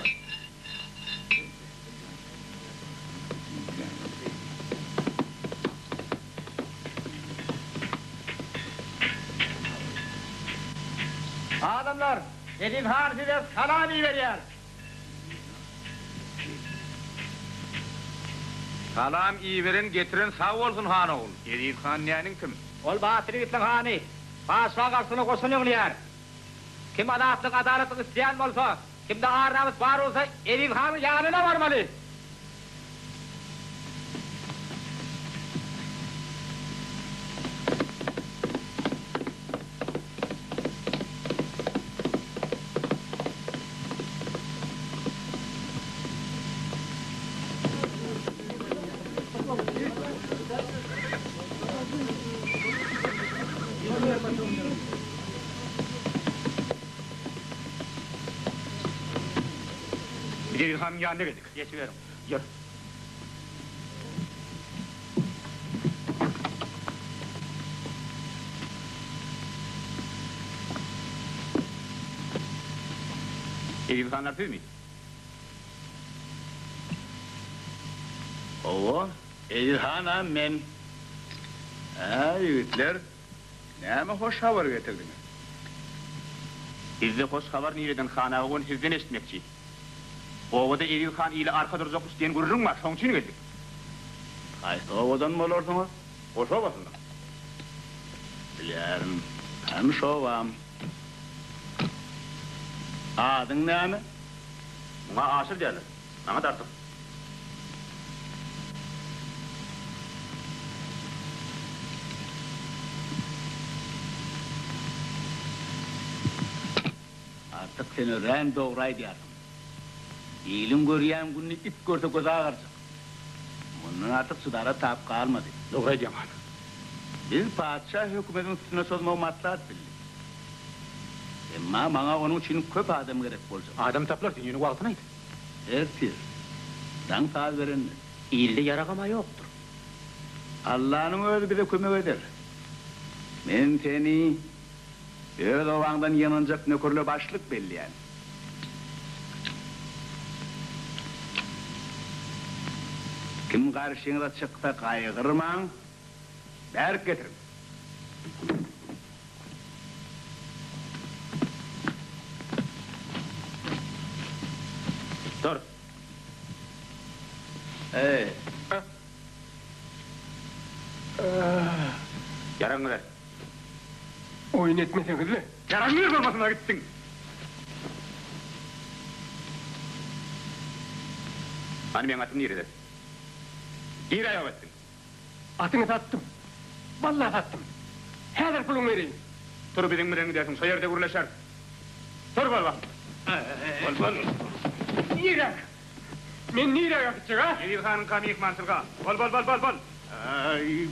Adamlar, Elif Harcı'da salami veriyor. Salam iyi verin, getirin sağ olsun han oğul. Elif Han nenin kim? Ol Batırı Gittin Hani, Paşa karşısına koşunuyor yer. Kim adaletlik adaletlik isteyen olsa, kimde ağır namus var olsa, Elif Han'ın yanına varmalı. Elif Han yanına geldik. Geçiverim. Yürü. Elif Hanlar püy mü? Owo, Edirhan men. Yigitler, näme hoş habar getirdiniz? Bizde hoş habar nireden hanaga gon sizden eşitmekçi. Owada Edirhan ile arka durjak üstен görürüň ma, şoň üçin geldik. Haýsy owadan bolardyňyz? Oşa basynda. Bilerim, hem şowam. Adyň näme? Muňa aşyr derler. Maňa dartyp. Artık seni ren doğray diyelim. İyilim görýän günni it görse göz ağarjak. Bunun artık sudara tap kalmadı. Doğray diýman. Biz padşah hökümetin üstüne sozma maslahat bildik. Emma maňa onun için köp adam gerek bolsa. Adam taplar dünýäni wagtyna aýt. Ertir. Dan saz verenler. İyilde yaragama yoktur. Allah'ın özü bize kömek eder. Men seni öz ovaňdan ýananjak nökörle başlyk belliýän. Kim garşyňyza çyksa gaýgyrmaň, berk getirin. Dur. Yaraňy ver. Oyun etmeseňiz mi? Yaraňy ver bolmasyna gitsin. Hani men atym nirede? Bir aýap etsin. Atyňy sattım. Vallahi sattım. Häzir puluňy bereyim. Tur biziň bilen gidersiň, şo ýerde gürleşer. Tur bol bak. Bol. Nirek. Men nirek gitjek ha? Edirhanyň kamyk mansylga. Bol. Ay.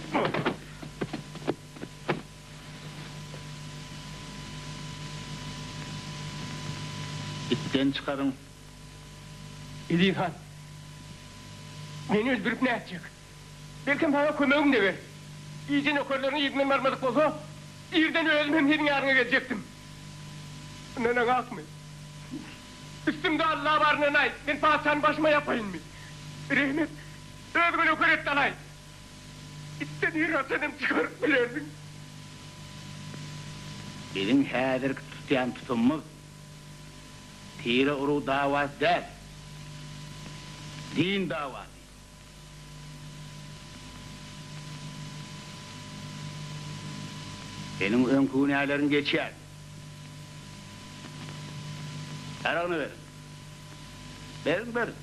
İtten çıkarın. Edirhan. Meni öldürüp ne edecek? Belki bana kömeğim de ver. İyice nökerlerini yedinden vermedik olsa, yerden ölmem senin yarına gelecektim. Nene kalkmayın. Üstümde Allah var nenay, ben padişahın başıma yapayım mı? Rahmet, özgün nöker et danay. İtten iratadım çıkar bilerdin. Bizim häzir tutýan tutumyz tire uru dawasy däl. Din dawasy. Senin öňkünälerin geçýär. Aragyny ver. Berin.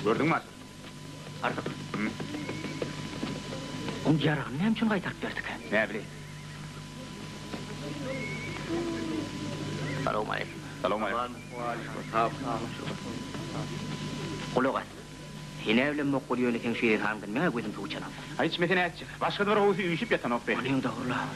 Gördüňmi? Artık. Oň yaragyny näme üçin gaýtaryp berdik? Ne bileyim. Salam aleykum. Salam aleykum. Kulağa. Hine evlenmek bolýan eken şeýle hamdan meňe gözüm tuğçanam. Hiç mesele etçi. Başka bir oğusu üyüşüp yatan okpe. Onuň da urla.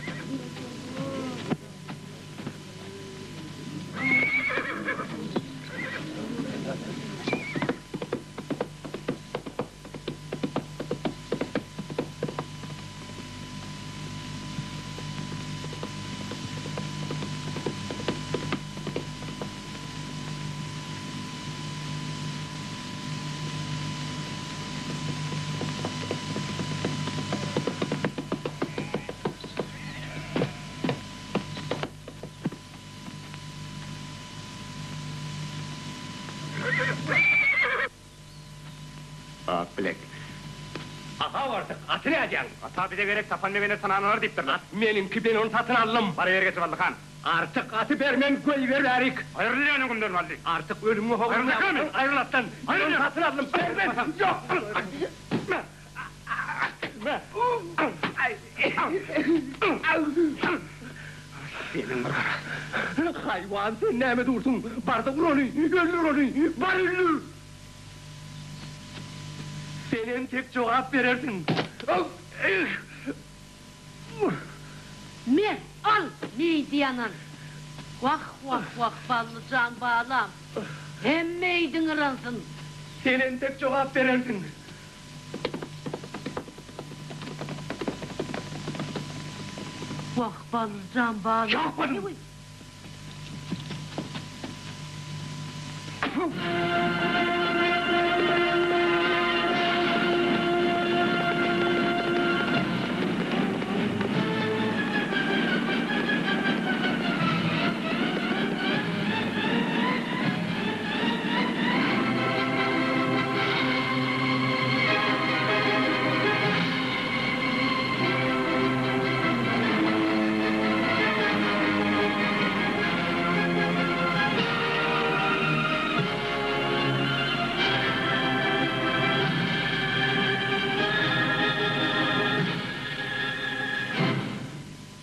Bilek. Aha vardık, atı ne edeceksin? Ata bize gerek tapan nevene tananlar deyiptir lan. Benimki ben onu satın aldım. Para yer getir Vallıkan. Artık atı vermem, göy ver erik. Hayırlı yanın günden valli. Artık ölümü hoğurunu yaptın, ayrıl attan. Ben onu satın aldım, vermem. Yok. Hayvan sen näme dursun? Barda vur onu, öldür onu, bar öldür. Senin tek cevap verirsin. Men al meydiyanan. Vah ballı can bağlam. Hem meydin ıransın. Senin tek cevap verirsin. Bak balırcan bağlı. Yapın!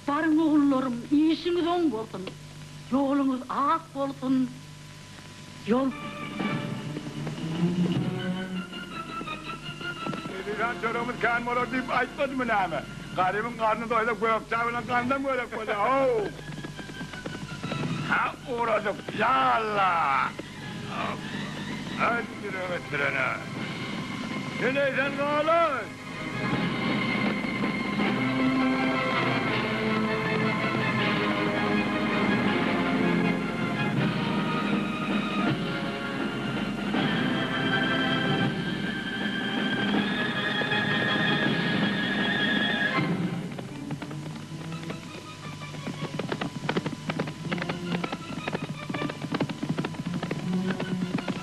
Barın oğullarım, iyisiniz on olsun. Yolunuz ak olsun. Yol... Elihan çorumuz kan motor deyip açmadı mı nâme? Garibimin karnı doydu, göğüp çavılan kandan göğüp koca. Ha uğradık, ya Allah! Öttürene. Ne neysen kalın?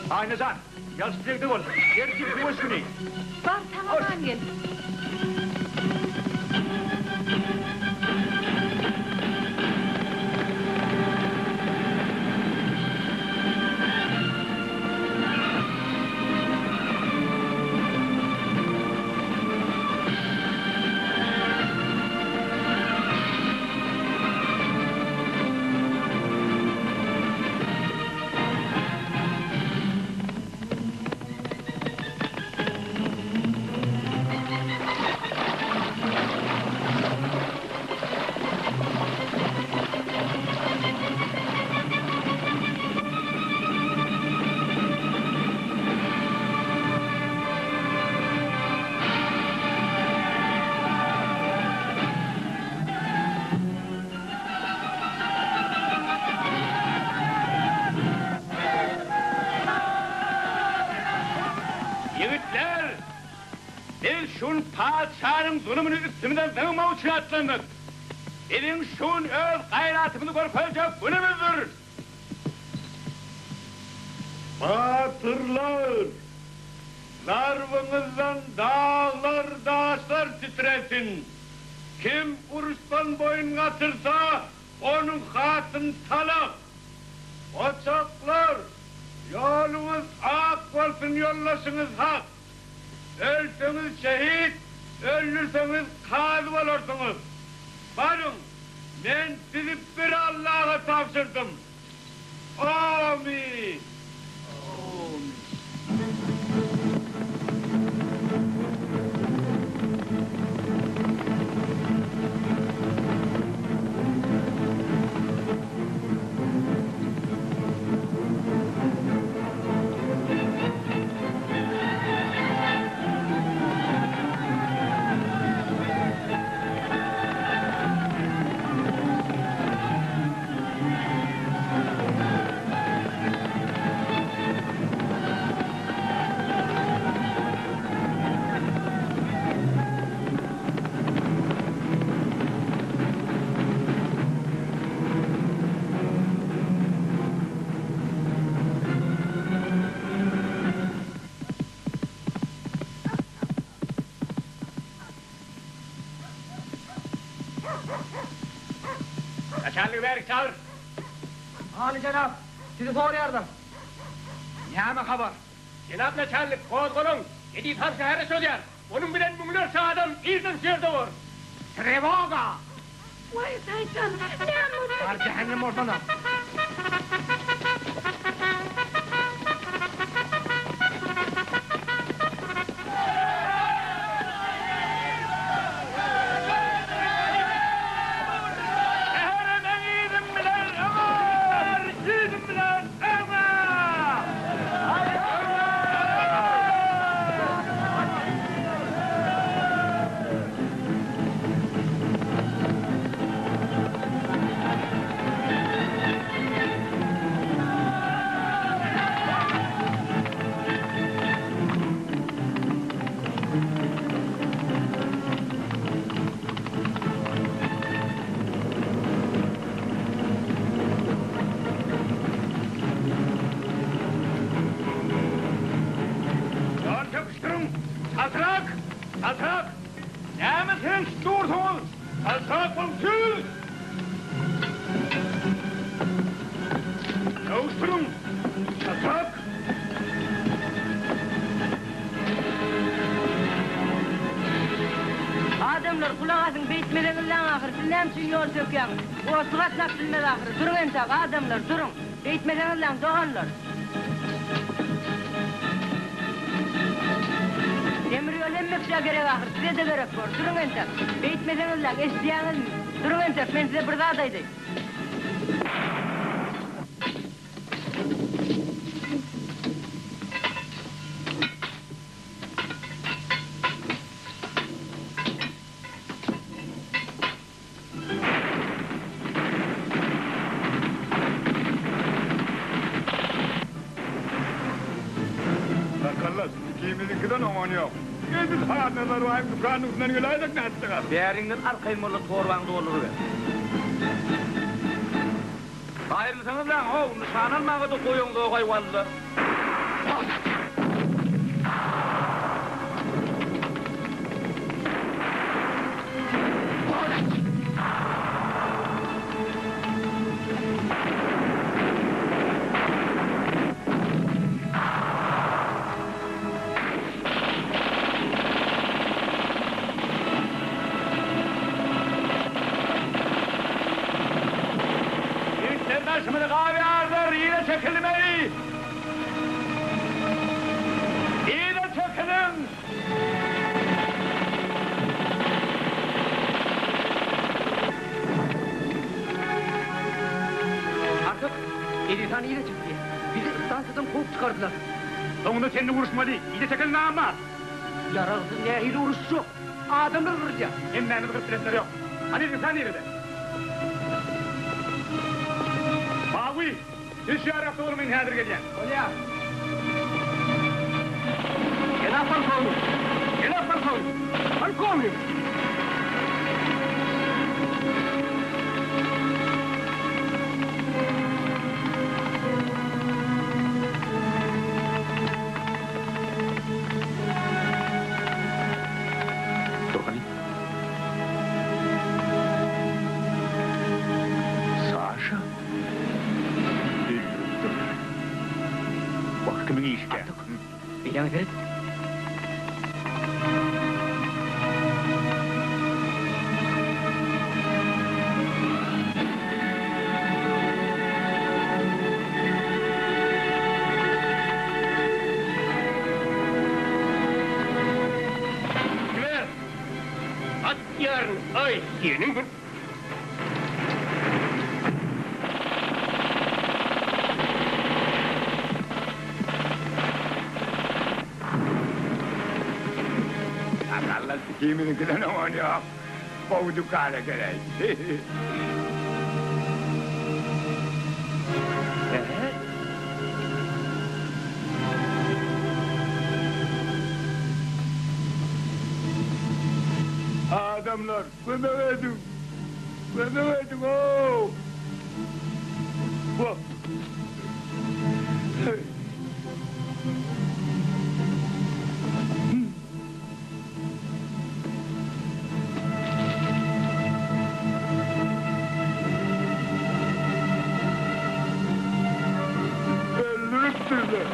Aynacan, yalıştırdık ol. Yer gibi hoş günü. Var tamam gel. Yiğitler! Biz şun padişahın zulümünü üstümüzden sığınmak için atlandık. Bizim şun öz gayratımızı korkacak günümüzdür. Batırlar! Narvınızdan dağlar dağışlar titresin. Kim uruştan boyun katırsa onun hatın talak. Oçaklar! Yolunuz ak olsun, yollaşınız hak. Ölseniz şehit, ölürseniz kazi olursunuz. Bakın, ben sizi bir Allah'a tavsırdım. Amin. Kaçarlı ver çağır. Ali cenab, sizi soruyorum. Neyme haber? Cenab Neçarlık, kozgolun, Edip Han şehre söyler. Onun bilen mümlerse adam izin sürde var. Trevoga! Vay saycan, ne amına? Var cehennem ortana. durun. Saltırak! Saltırak! Ne misiniz? Dursunuz! Saltırak olsun! Yavuşturun! Saltırak! Adamlar kulak asın, beytmeden ulan ahır, bilmem için yol sökyan. O sıratnak bilmez ahır, durun entak, adamlar durun. Beytmeden ulan doğanlar. Demir yol emmekşe gerek ahır, size de gerek var, durun entak. Beytmeden ulan, eşdiyanız mı? Durun entak, ben size bir daha daydım. Kimizin aman yok. Biz haneler var, dükkanın üstünden gelaydık ne ettiler? Değerinden arkaymalı torbandı olur be. Hayırlısınız lan, o nişan almağı da koyun da koy vallahi. Şimdi kahve ardır, yine çekilmeyi. Yine çekilin. Artık Edison yine çıktı. Bizi ıstansıdan kovup çıkardılar. Sonunda seninle vuruşmadı. İyice çekilin ama. Yaralısın nehirle uğruş yok. Adamlar vuracak. Hem benim kırptirenler yok. Hani sen nerede? Mavi, hiç yarafta olmayın hadir geleceğim. Olya. Gel Falcone. Gel Falcone. Falcone. Dokani. Sasha. Vaktimin işke. Bilen Ferit. At yarın, ay, yenin gün. Akalla kimizin aman yok. Bu dükkana gerek. Adamlar, bana verdim. Bana verdim, ooo. Bu. Öldürüptürler.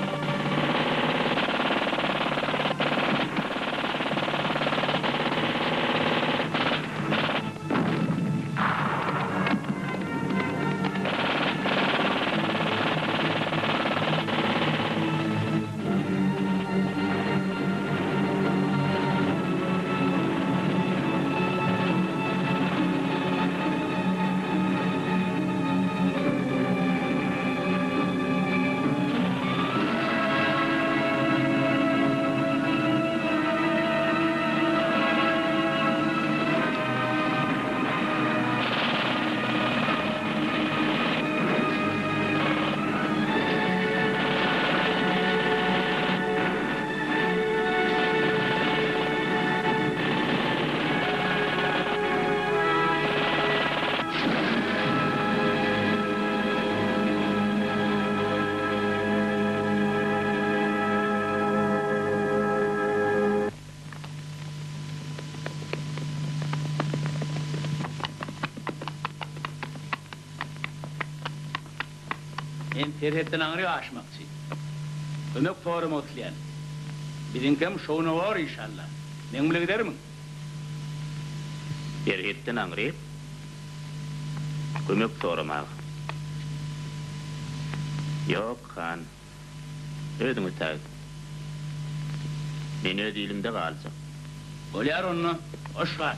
Men terhetden aňry aşmakçy. Kömek sorum otlayan. Bizimkem şowna var inşallah. Men bilen gidermin. Terhetden aňry kömek soramak. Yok han. Ödüňi tag. Men öz ilimde galsa. Bolýar onu, oşgar.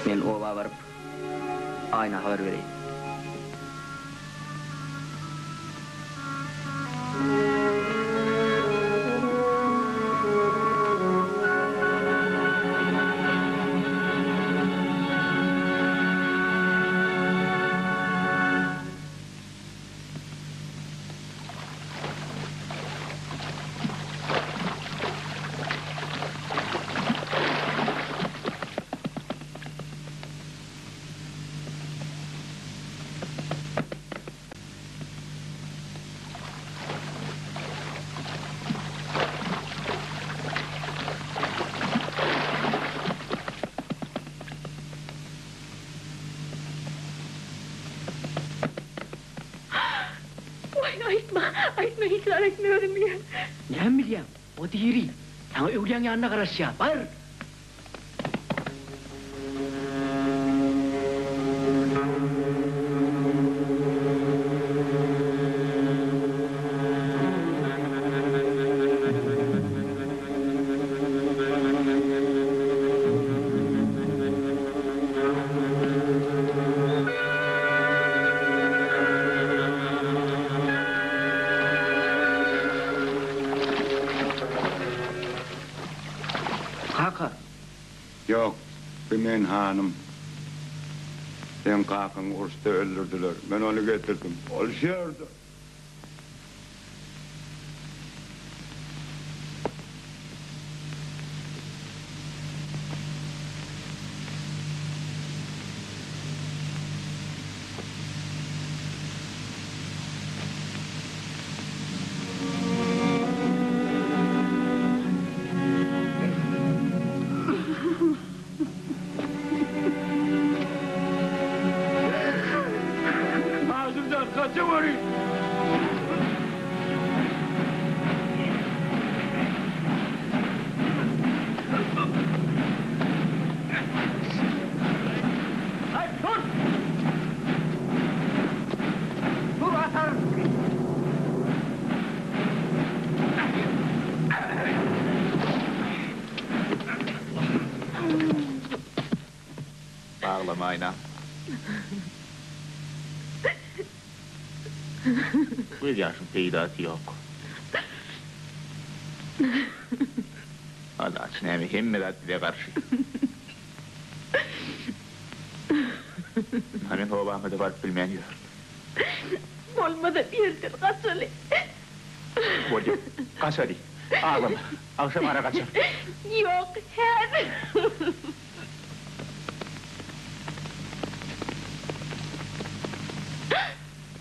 Men oba barıp ayna haber vereyim. Aytma hiç etmiyorum ya. Ne bileyim, o diri. Sana öğlen yanına karışıyor, var. Yok, Bimen hanım. Sen kakın ursta öldürdüler. Ben onu getirdim. Olşuyordu. Ayna. Bu yaşın peydatı yok. Allah için hem himmedat bile karşı. Hani babamı da var bilmeyen yok. Olmadı bir yerden kaçalı. Bolcu, kaç hadi. Ağlama. Akşam ara kaçar. Yok, her.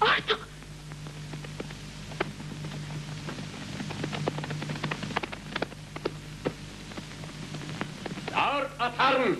Artık. Ağır atarın.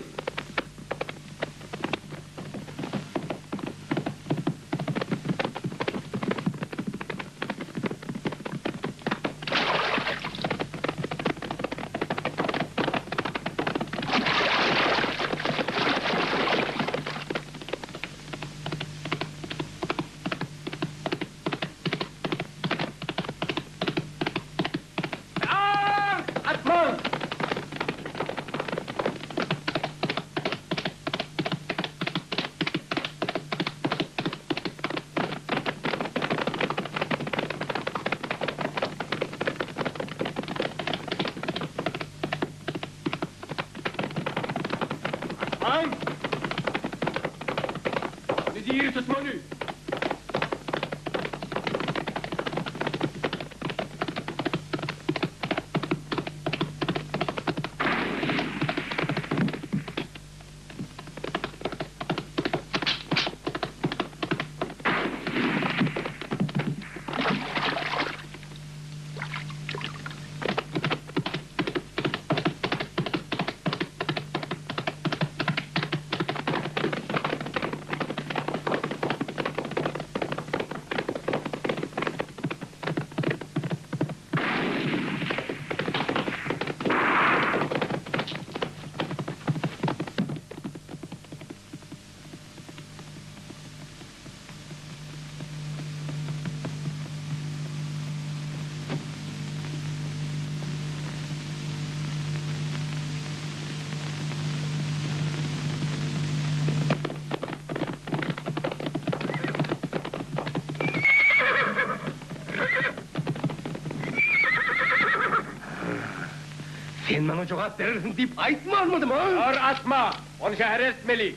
Yeri tutmalı. Sen bana cevap verirsin deyip aytma almadım ha? Ağır atma, onu şehre etmeli.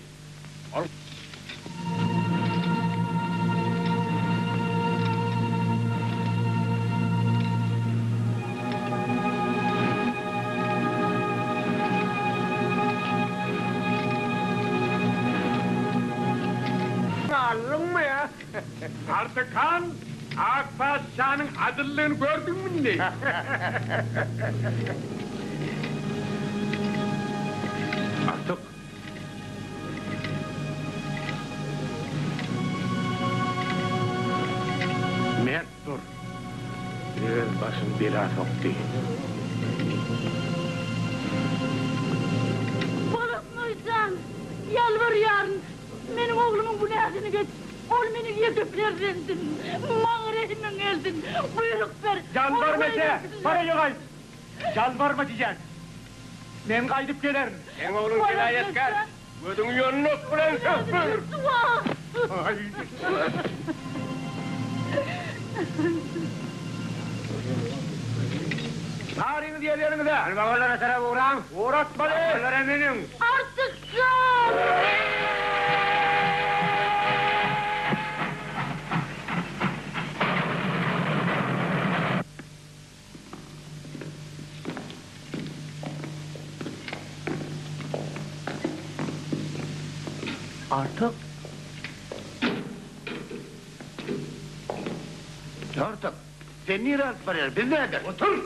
Ağırlın mı ya? Artık kan, Akpaşa'nın adillığını gördün mü ne? Artık Mert dur. Biraz başın bela soktu. Konuşmaysan, yalvarıyorum. Benim oğlumun bu niyazını geç. Ol beni yetip verendin. Mağarasından geldin. Buyruk ver. Yalvarma ete, para yok ay. Yalvarma diyeceksin. Ben kaydıp gelirim. Sen oğlun vilayetkar. Ödün yolunu okulan söktür. Tarihini diğerlerini de. Hani babalara taraf uğran. Uğratma de. Babalara eminim. Artık kal. Artık Artık. Sen niye rahatsız var? Biz ne eder? otur.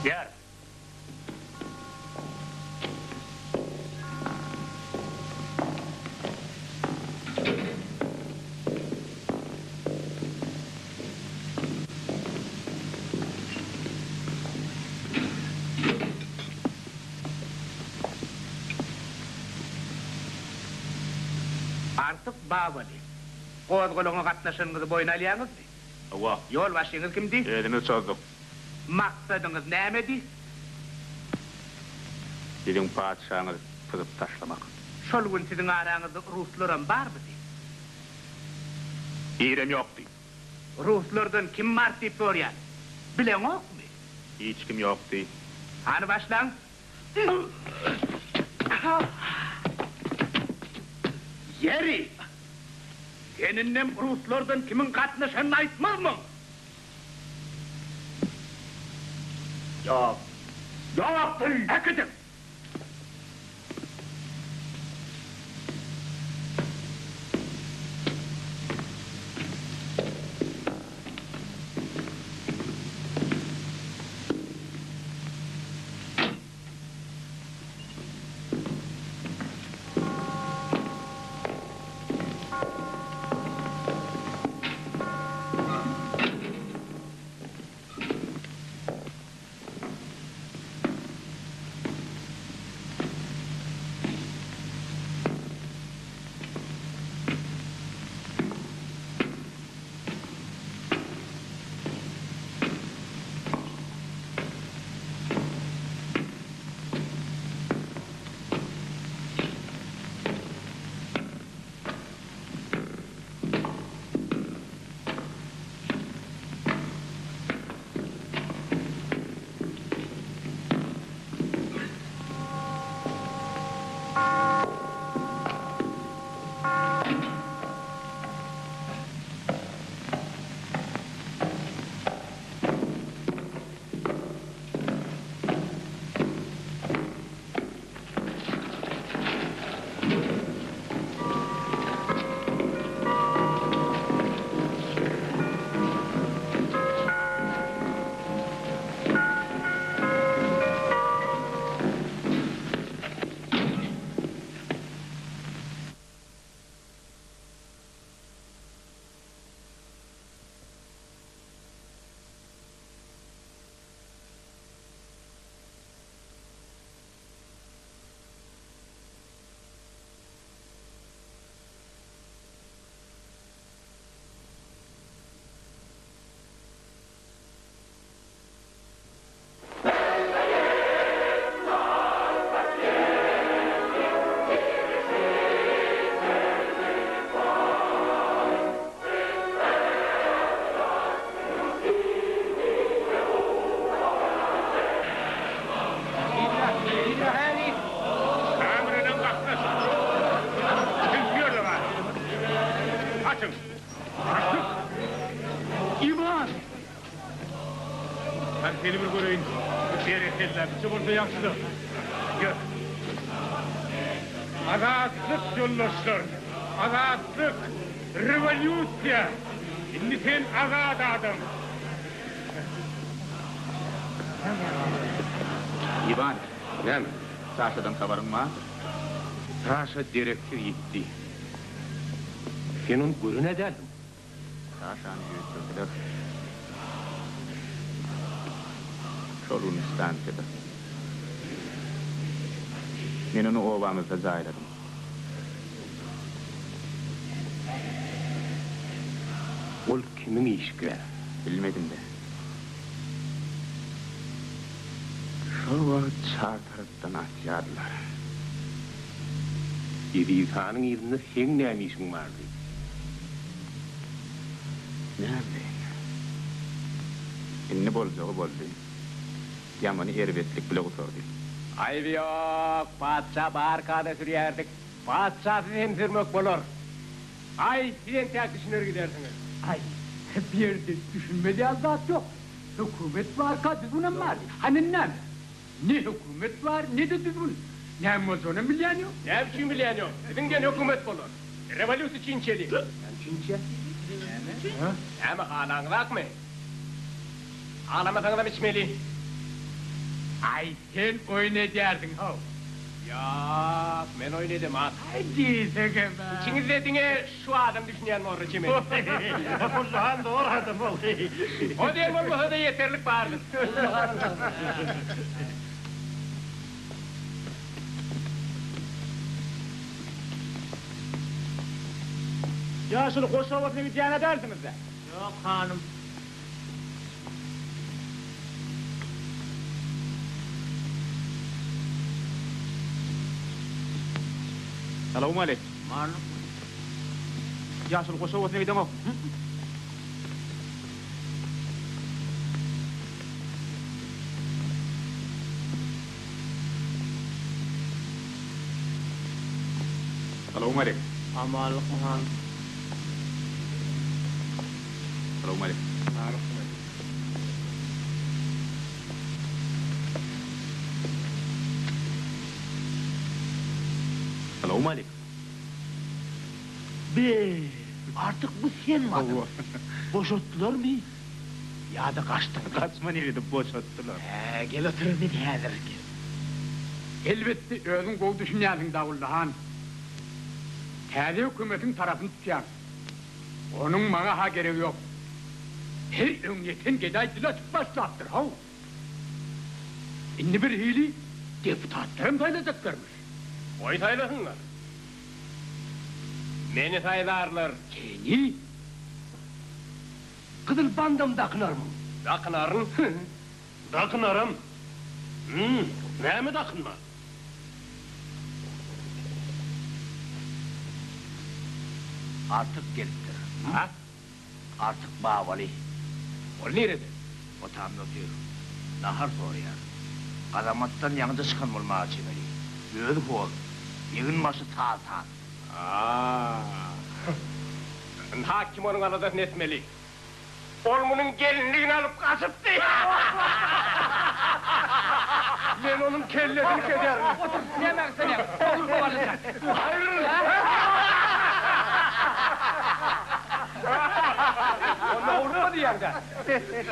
Gel. Artık babali. Kozguluğuna katlaşınızı boyun alyanız mı? Ova. Yol başınız kimdi? Elimi çozduk. Maksadınız nämedi? Sizin padişahınız kızıp taşlamak. Şol gün sizin aranızda Ruslarım var mı? İrem yoktu. Ruslardan kim var deyip soruyan? Bilen ok mu? Hiç kim yoktu. Hani başlan? Yeri! Seninle Ruslardan kimin katlaşanını aytmaz mı? Yok. Yok! Ekidin! Seni bir göreyim. Seyrettiler. Çıvırdı yaşlı. Gör. Azatlık yoldaşlar. Azatlık. Revolüsya. Şimdi sen azat adam. İvan. Ne mi? Saşa'dan haberin var. Saşa direktör gitti. Senin gurur ne derdim? Saşa'nı yürüttürdüler. Şolun istansiyada. Men onu ovamızda zayladım. Ol kimin işki? Bilmedim de. Şol vakit çar taraftan atyadılar. İrifanın yerinde sen ne işin vardı? Ne bileyim. İnni bolcağı boldu. Yamanı erbetlik bile oturdu. Ayıp yok, padişah barkada sürüyerdik. Padişah sizi emzirmek bulur. Ay, sizin tek düşünür gidersiniz. Ay, bir yerde düşünmedi azat yok. Hükümet var, kadı bunun var. Hani ne? Ne hükümet var, ne de düzgün. Ne mozona milyon yok. Ne biçim milyon yok? Sizin gene hükümet olur. Revolüsyon Çinçeli. Çinçe? Ama ağlanırak mı? Ağlamasanız da içmeli. Ay sen oynayardın ha. Ya ben oynadım ha. Hadi seke be. İçiniz dediğine şu adam düşünen mi olur kimin? Allah'ın doğru adam ol. O diyelim olmasa da yeterlik vardır. Ya şunu Koşova'sını bir diyen edersiniz de. Yok hanım. Selamun aleyküm. Malum. Ya şunu Koşova'sını bir demem. Selamun aleyküm. Amalık hanım. Selamun aleyküm. Selamun aleyküm. Be, artık bu sen mi adam? Boşalttılar mı? Ya da kaçtın. Kaçma nerede boşalttılar. Gel otur bir hazır. Elbette özün kol düşünüyorsun Davullahan. Taze hükümetin tarafını tutuyor. Onun bana ha gereği yok. Her ümmetin geday dila başlattır ha. İnni bir hili deputatlarım sayılacaklarmış. Oy sayılasınlar. Beni sayılarlar. Seni Kızıl bandam takınar mı? Dakınarın. Dakınarım. Ne mi dakınma? Artık geliptir. Ha? Artık bağvali. O nerede? O tam notuyor. Nahar soruyor. Kadamattan yanıda çıkan olmaya çeviri. Büyük ol. Yığın başı sağ. Hakim onun anadasını etmeli. Olmunun gelinliğini alıp kaçıptı. Ben onun kellesini keserim. Otur, yemek seni. Otur kovalayacak. Hayır. Onunla vurma diyende.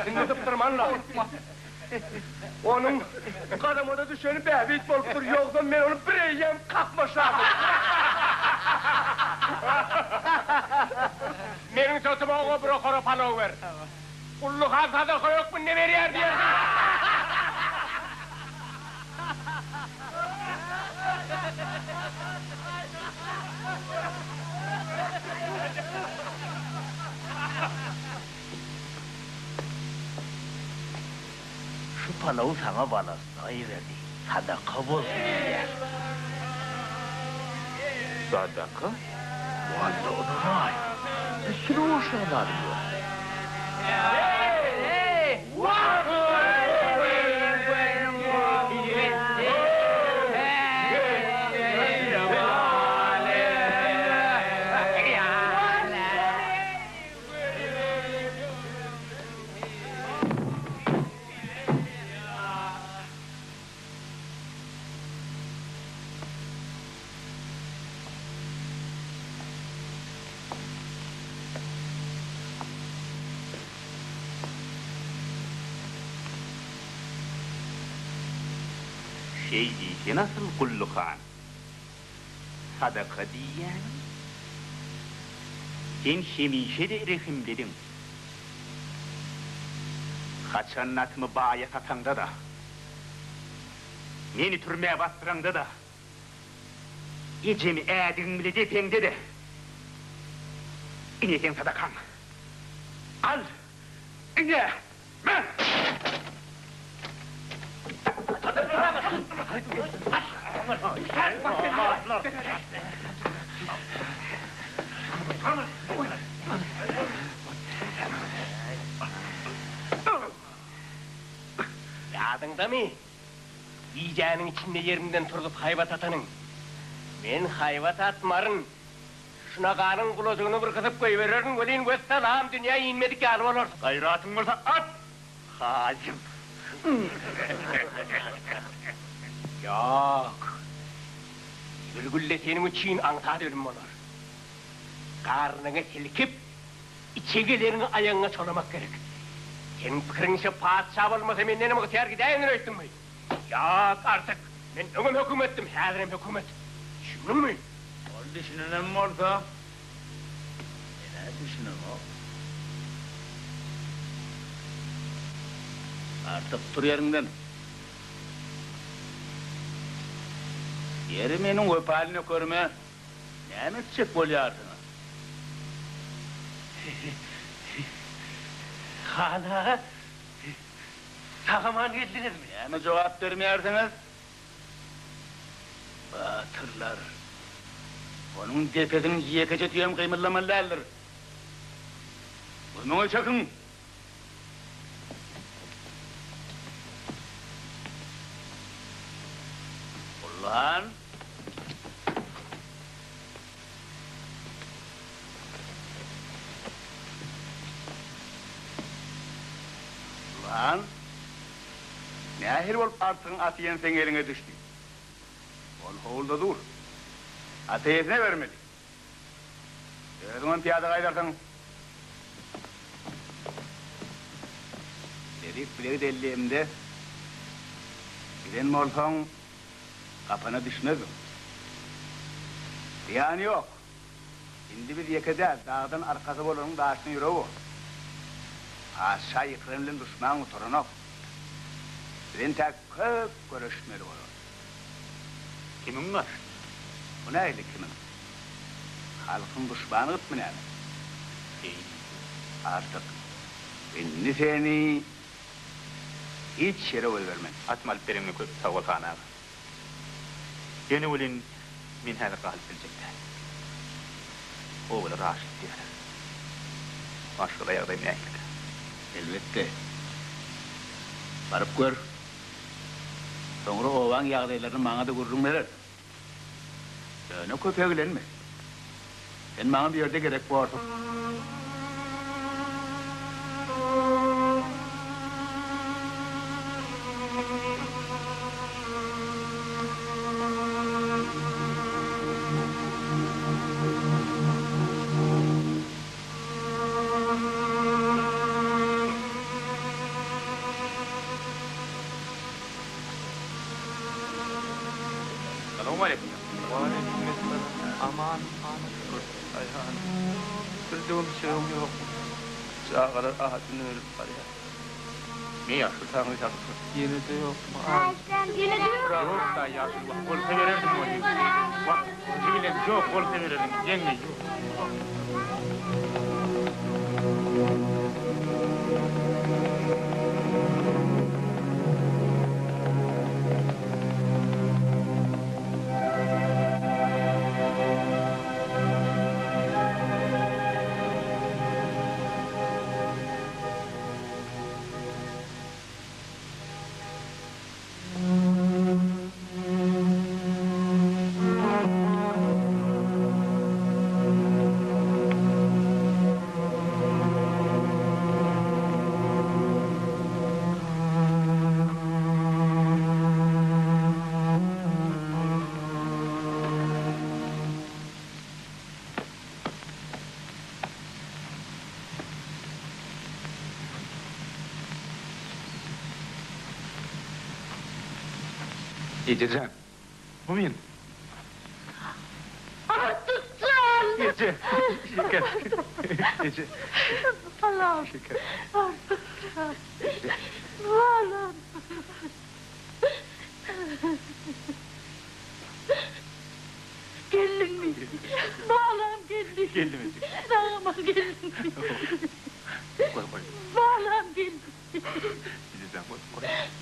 Şimdi tıptırman lazım. Onun kadamada düşeni bebek bolup dur. Yoksa ben onu bireyim kalkmışam. Benim sözüme oğu brokora palo ver. Kulluk hazada yok mu ne veriyor diye. Şu palavı sana bana sayıverdi. Sadaka bol. Sadaka? Vallahi onu var. Bir sürü hoşlanlar yok. Şeyci nasıl kullukan? Sadaka diyen? Sen şemişe de erefim dedim. Kaçan natımı bağya satanda da, beni türmeye bastıranda da, gecemi eğdin bile depende de, ineten sadakan. Al, ine, ben! Yadında mı? Yiyeceğinin içinde yerinden turup hayvat atanın. Ben hayvat atmarın. Şuna kanın kulacığını bir kısıp koyuveririn, öleyin gösterlam dünyaya inmedik yarım olur. Gayratın varsa at! Hacım! Yok. Gülgülle senin için anta ölüm olur. Karnını silkip, içegelerini ayağına çolamak gerek. Senin fikrinse padişah olmasa men nene muhtar gideyim öğrettin mi? Yok artık. Men öngüm hükümettim, hazırım hükümet. Düşünün mü? Ol düşünenem mi olsa? Ne düşünem o? Artık dur yerinden. Yeri menin öpalini körme. Ne etçek bolyarsın? Hala, sağaman geldiniz mi? Yani cevap vermeyersiniz. Batırlar. Onun tepesinin yiyekece tüyem kıymırlamalılardır. Burnunu çakın. Ulan! Ulan! Ne ahir olup artığın atiyen sen eline düştü. Ol hovulda dur. Ateyesine vermedi. Öğretmen piyada kaydarsan. Dedik bileri delliğimde. Bilen mi olsan kafana düşmezim. Yani yok. Şimdi biz yekeceğiz. Dağdan arkası bolanın dağışını yürü o. Aşağı yıkırımlın düşman oturun o. Bilen tek köp görüşmeli olur. Kimin var? Bu neydi kimin? Halkın düşmanı mı yani? Artık beni seni hiç yere vermem. Atmal perimni köp tavul hana. Yeni ulin min hada qalb bilecekler. O böyle raşit diyor. Başka da yardayım yaklık. Elbette. Barıp gör. Sonra ovan yağdaylarını bana da görürüm verir. Ne köpeklenme. Sen bana bir yerde gerek varsa. Selamun aleyküm. Aman, Ayhan. Bildiğim şeyim yok. Sağa kadar ahadını ölüp var ya. Ne yaşlı? Tanrı yaptı. Yeni de yok mu? Yine diyor. Yok da yaşlı. Bol severirdim onu. Bak, zibilen çok bol severirdim. Yenge yok. Gececan. Bu muyum? Artık can! Gece. Şeker. Gece. Allah'ım. Şeker. Artık can. Allah'ım. Geldin mi? Bağlam geldin. Geldim Ece. Sağıma geldin mi? Koy. Bağlam geldin. Gececan koy.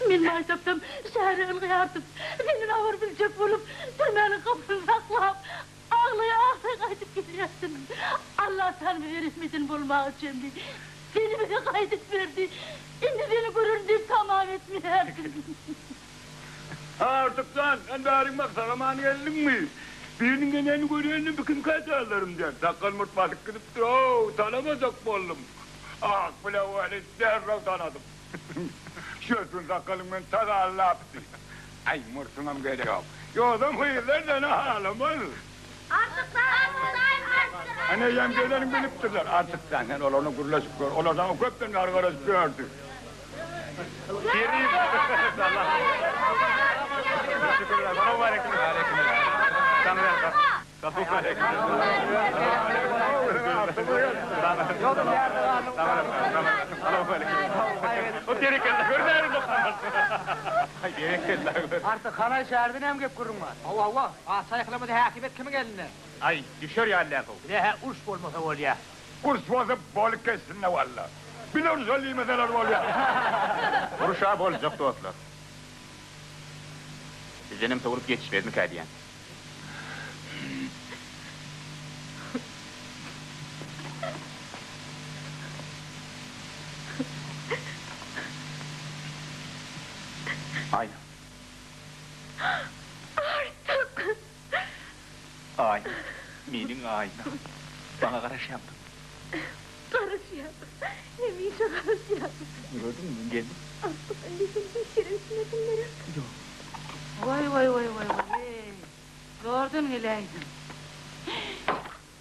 Men maytaptam şäherine gyartyp, senin awar biljek bolup, türmäniň kapyny saklap, ağlaya gaýdyp gelýärsin. Allah sana vermesin bolmak üçin. Seni bize gaýdyp berdi. Indi seni görür diýip tamam etmeýärsin. Artık sen darin bak sağaman geldin mi? Birinin geneni görüyenin bütün kaçarlarım der. Sakal mutmalık gidip dur. Tanımazak bollum. Ah bile o hani derrav tanıdım. Şötün sakalımın tadallaptı. Ay mursunam gerek yok. Yolum hıyırlar ne halamaz. Artık Hani yemgelerin biliptirler. Artık senden olanı gurlaşıp gör. Olardan köpten arkadaş gördü. Şükürler. Bana var ekmek. Sana ver. Kapı var ekmek. O terekelde görmeyelim bakalım. Artık hanay şehirden hem gep kurulmaz. Allah. Sayıklamadı hakimiyet kime gelinler? Ay, düşür ya Allah'ım. Ne uç olmasa ol ya. Kurs bozup balık kessin ne valla. Biliyoruz öyle yemedeler var ya. Vuruşa bolacak dostlar. Sizlenim soğurup yetişmez mi kadiyen? Aynen. Artık. Ay, menin ayna. Bana karış yaptın. Karışıyordum. Hem iyice karışıyordum. Gördün mü? Geldim. Artık annesinin şerefsine bunları. Vay. Gördün Hilaydın.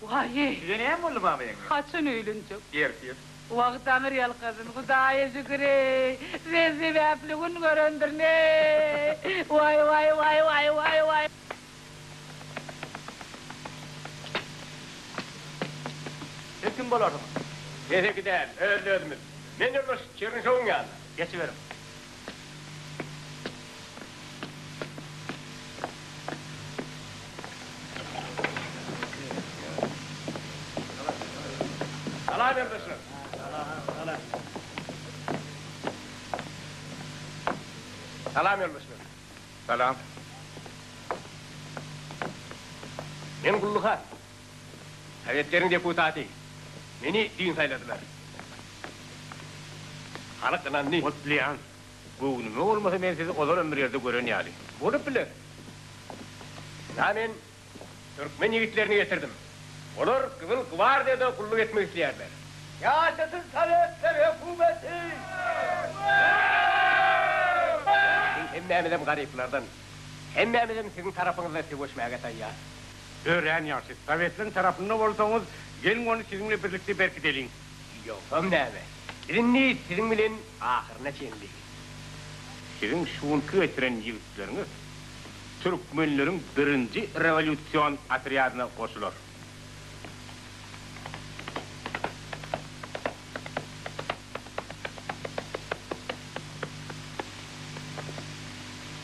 Vay. Size ne mi oldu baba yenge? Kaçın öylüncük. Yer. Vakt amir yalkadın. Kudaya şükürey. Rezi ve apliğin göründür ne. Vay. Kim bolar mı? Neyse gider, öldürdümüz. Men ölmüş, çerin şoğun yanına. Geçiverim. Salam yoldaşlar. Salam yoldaşlar. Salam. Men Kulluha. Sovetlerin deputatı. Meni din sayladılar. Halk ananni. Otlayan. Bu nime olmasa men sizi olur ömür yerde gören yani. Bolup bilir. Ben Türkmen yigitlerini getirdim. Olur Kızıl Gvardiyada kulluk etmek isterler. Yaşasın Sovetler hükümeti! Hemmemizim gariplerden, hemmemizim sizin tarafınızda sevişmeye tayyar. Öğren yaşlı. Sovetlerin tarafında olsanız gelin onu sizinle birlikte berkidelin. Yok, hemmeme. Birinli sizin bilin ahırına çendi. Sizin şuunkı etiren yigitleriniz Türkmenlerin birinci revolüsyon atriyadına koşulur.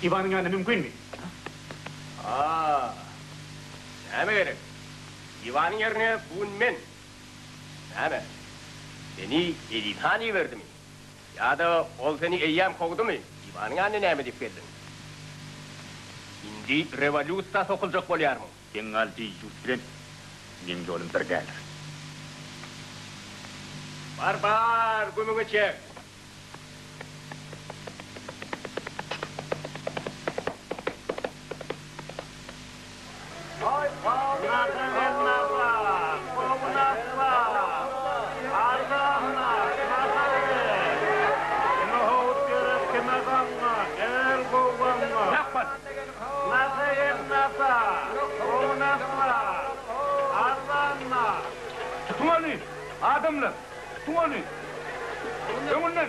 İvan'ın yanında mümkün mü? Ne gerek? Divanın yerine bugün men. Ne? Seni Elifhani verdi mi? Ya da ol seni eyyam kovdu mu? Divanın anne ne mi deyip geldin? Şimdi revolüsyon sokulacak bolyar mı? Kengaldi yusren. Benim yolum bir gelir. Barbar, gümünü çek. Tutun onu! Adamlar! Tutun onu! Önünden!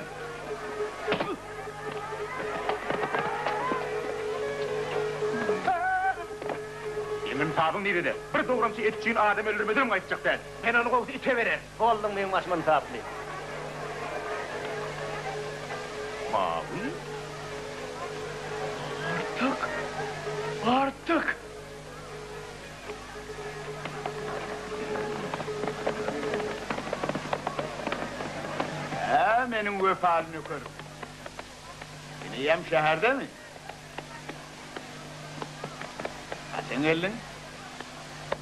Yemin tabım nerede? Bir doğramsı etçiğin adam öldürmeden mi aytacak ben? Ben onu kovdu ite verer. Oldun benim başımın tabli. Mavi? Artık! Benim vefalini kır. Yine yem şehirde mi? Ha sen geldin?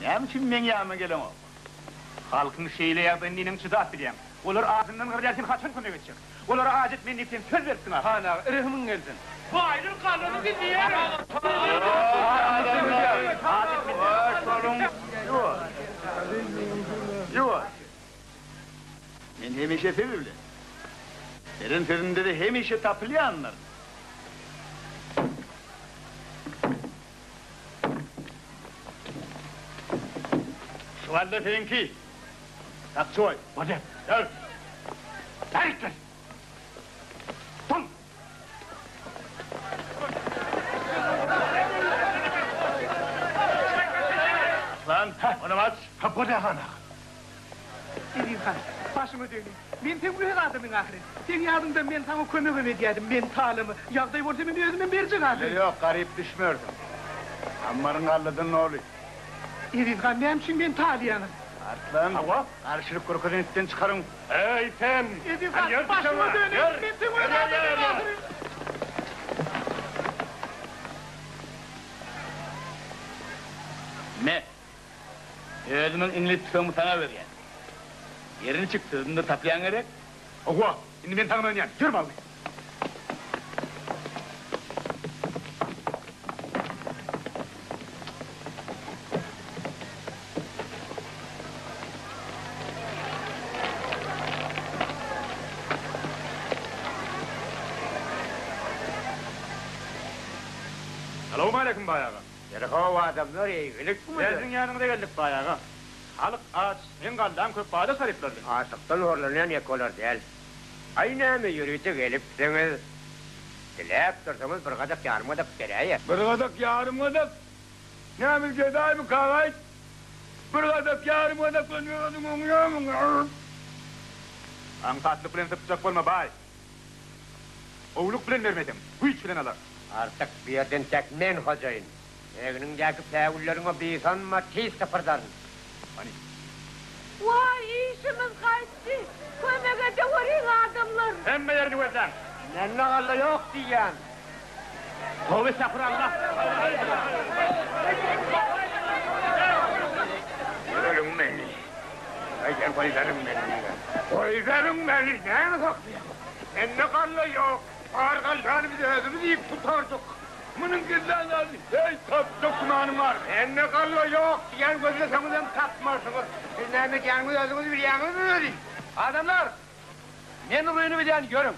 Ne biçim ben yağıma gelen o? Halkın şeyle yabenliğinin çıda bileyim. Olur ağzından kırılarsın kaçın konu geçecek. Olur acet menlikten söz versin ha. Hana, ırhımın geldin. Bu ayrıl kanunu dinleyelim. Yok. Ben hemişe seviyorum. Senin sözünde de hem işi tapılayanlar. Şu halde seninki. Takçoy. Hadi. Gel. Tarıklar. Tam. Lan onu aç. Ha bu ne hana? İlhan, başımı döneyim. Ben tek büyük adamın ahire. Sen yardımdan ben sana kömür ediyordum, ben talımı. Yağdayı olsa ben özümün verecek abi. Yok, garip düşmüyordum. Ammarın halledin ne oluyor? İlhan, benim için ben taliyanım. Artlan, karşılık korkudan itten çıkarın. Ey sen! İlhan, başımı döneyim. Ben tek büyük adamın ahire. Ne? Özümün inlettiğimi sana ver yani. Yerini çıktığında taplayan gerek. Oğua, şimdi ben tanımam yani. Yürü balı. Selamun aleyküm bayağı. Yerhova adamlar iyilik mi? Sizin yanınıza geldik bayağı. Halık aç, en kaldan kök bağda sarıplardı. Artıktan horlanan ekolar değil. Aynı mı yürüyütü gelipsiniz? Dilep dursanız bir kadak yarmadık dereye. Bir kadak yarmadık. Ne bilge daimi kavayt. Bir kadak yarmadık lan yiyordum onu. Antatlı bilen tıpacak olma bay. Oğluk bilen vermedim, güç bilen alır. Artık bir yerden tek men hocayın. Evinindeki sevgililerine bir sanma tiz sıfırdan. Hani? Vay işimiz kaçtı. Kömege de varayım adamlar. Hemme yerini verden. Nenne Allah yok diyen. Tövbe estağfurullah. Yürürüm beni. Ayken koydarım beni. Koydarım beni, ne saklayalım? Enne kalla yok. Ağır kallarını bir de özümüzü yiyip tutardık. Bunun gizlen lazım. Hey tap dokümanım var. Enne kalla yok. Diyen gözüne sanıdan tatmazsınız. Siz ne mi kendiniz özünüzü bir yanınız mı ödeyim? Adamlar, men ruyunu bir den görün.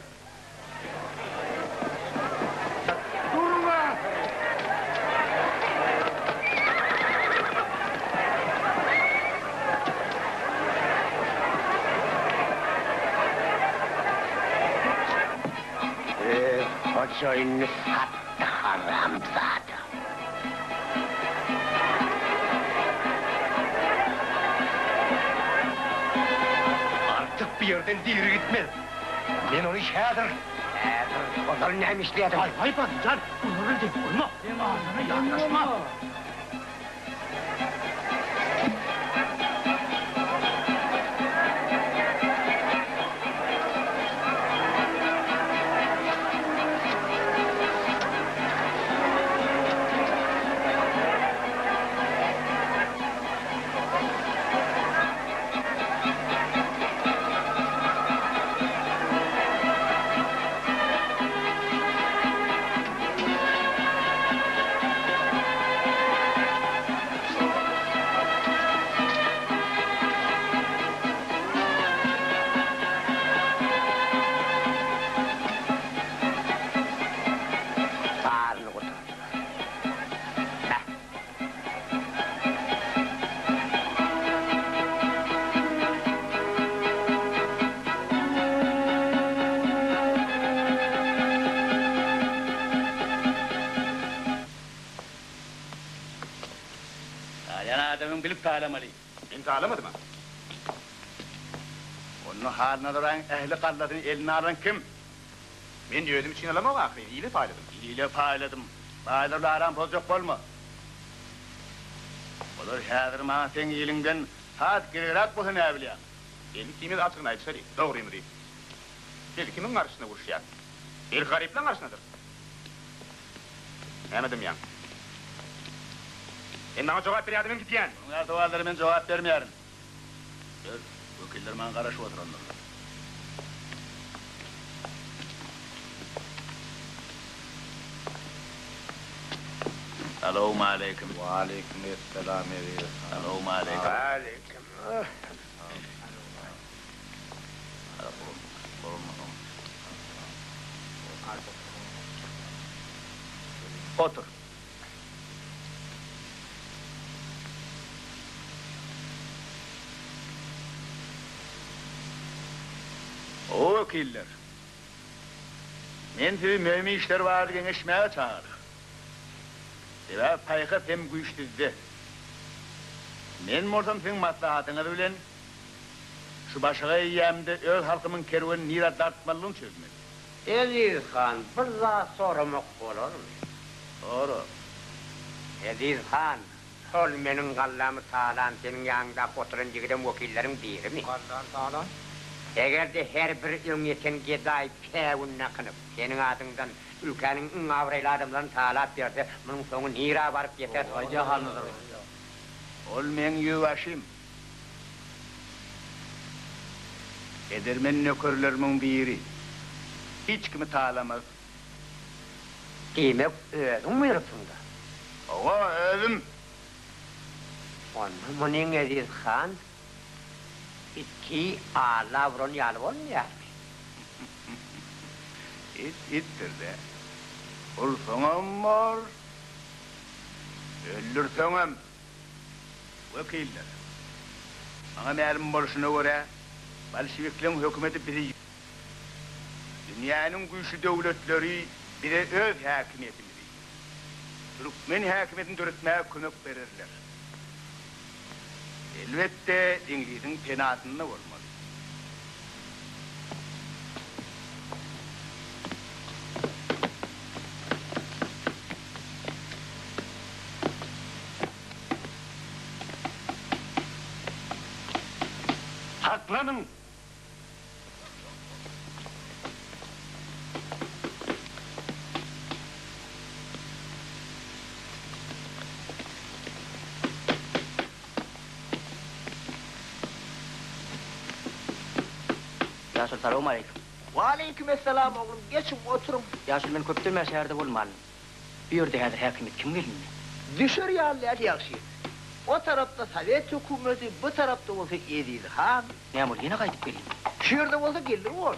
Durma! Hocayını sattı haramzade. Artık bir yerden diri gitmez. Ben onu şadır. O zaman neymiş diyedim? Hay can, bunu öldü. Olma. Benim ağzına yaklaşma. Adamın bilip tağlamalı. Ben tağlamadım ha. Onun haline duran ehli kalladın eline aran kim? Ben özüm için alamam akıyı, iyiyle payladım. İyiyle payladım. Paylarla aran bozacak olma. Olur hazır bana sen iyiliğinden saat girerak bu ne biliyor? Benim kimiz açığını ayıpsa değil, doğruyu mu değil? Bir kimin karşısına vuruşuyor? Bir gariple karşısınadır. Yemedim yan. Ben bana cevap bir yardımım git yan. Bunlar duvarları ben cevap vermiyorum. Dur, vekiller bana karşı oturanlar. Selamun aleyküm. Ve aleykümselam. Selamun aleyküm. Aleyküm. Otur. O vakiller. Men tüy mühim işler var genişmeye çağır. Deva payka hem güçlüzdü. Men morsam sen maslahatını bilen şu başıga yiyemde öz halkımın kervanı nira dartmalılığını çözmek. Elizhan, bir daha soramak olur mu? Doğru. Elizhan, sol menin gallamı sağlan senin yanında oturan jigidem vakillerin biri mi? Gallan sağlan. Eğer de her bir ümmetin geday pevunna kınıp, senin adından ülkenin ın avrayla adamların talat verse, bunun sonu nira varıp yeter. Hoca hanıdır. Ol men yuvaşım. Edermen nökörlerimin biri. Hiç kimi tağlamaz. Demek özün mü yırtında? Oğa özüm. Onun Elizhan, iki ağla vurun yalı olmuyor. İttir de. Ulsoňam var. Öldürsoňam. Vakiller. Bana ma'lum bolşuna göre Bolşeviklerin hökümeti bizi dünyanın güçlü devletleri bir de öz hakimiyetini Türkmen hakimiyetini dörtmeye kömek verirler. Elbette İngiliz'in penatında olmalı. Saklanın! Yasul, selamun aleyküm. Aleykümselam oğlum, geçin oturun. Yasul, ben köptürme şehirde bulmalım. Bir yerde hazır hakimiyet kim gelmiyor? Dışarıyalılar yaxşı. O tarafta Sovet hükümeti, bu tarafta olsa Elizhan. Ne amur, yine kaydıp geleyim. Şu yerde olsa gelir orada.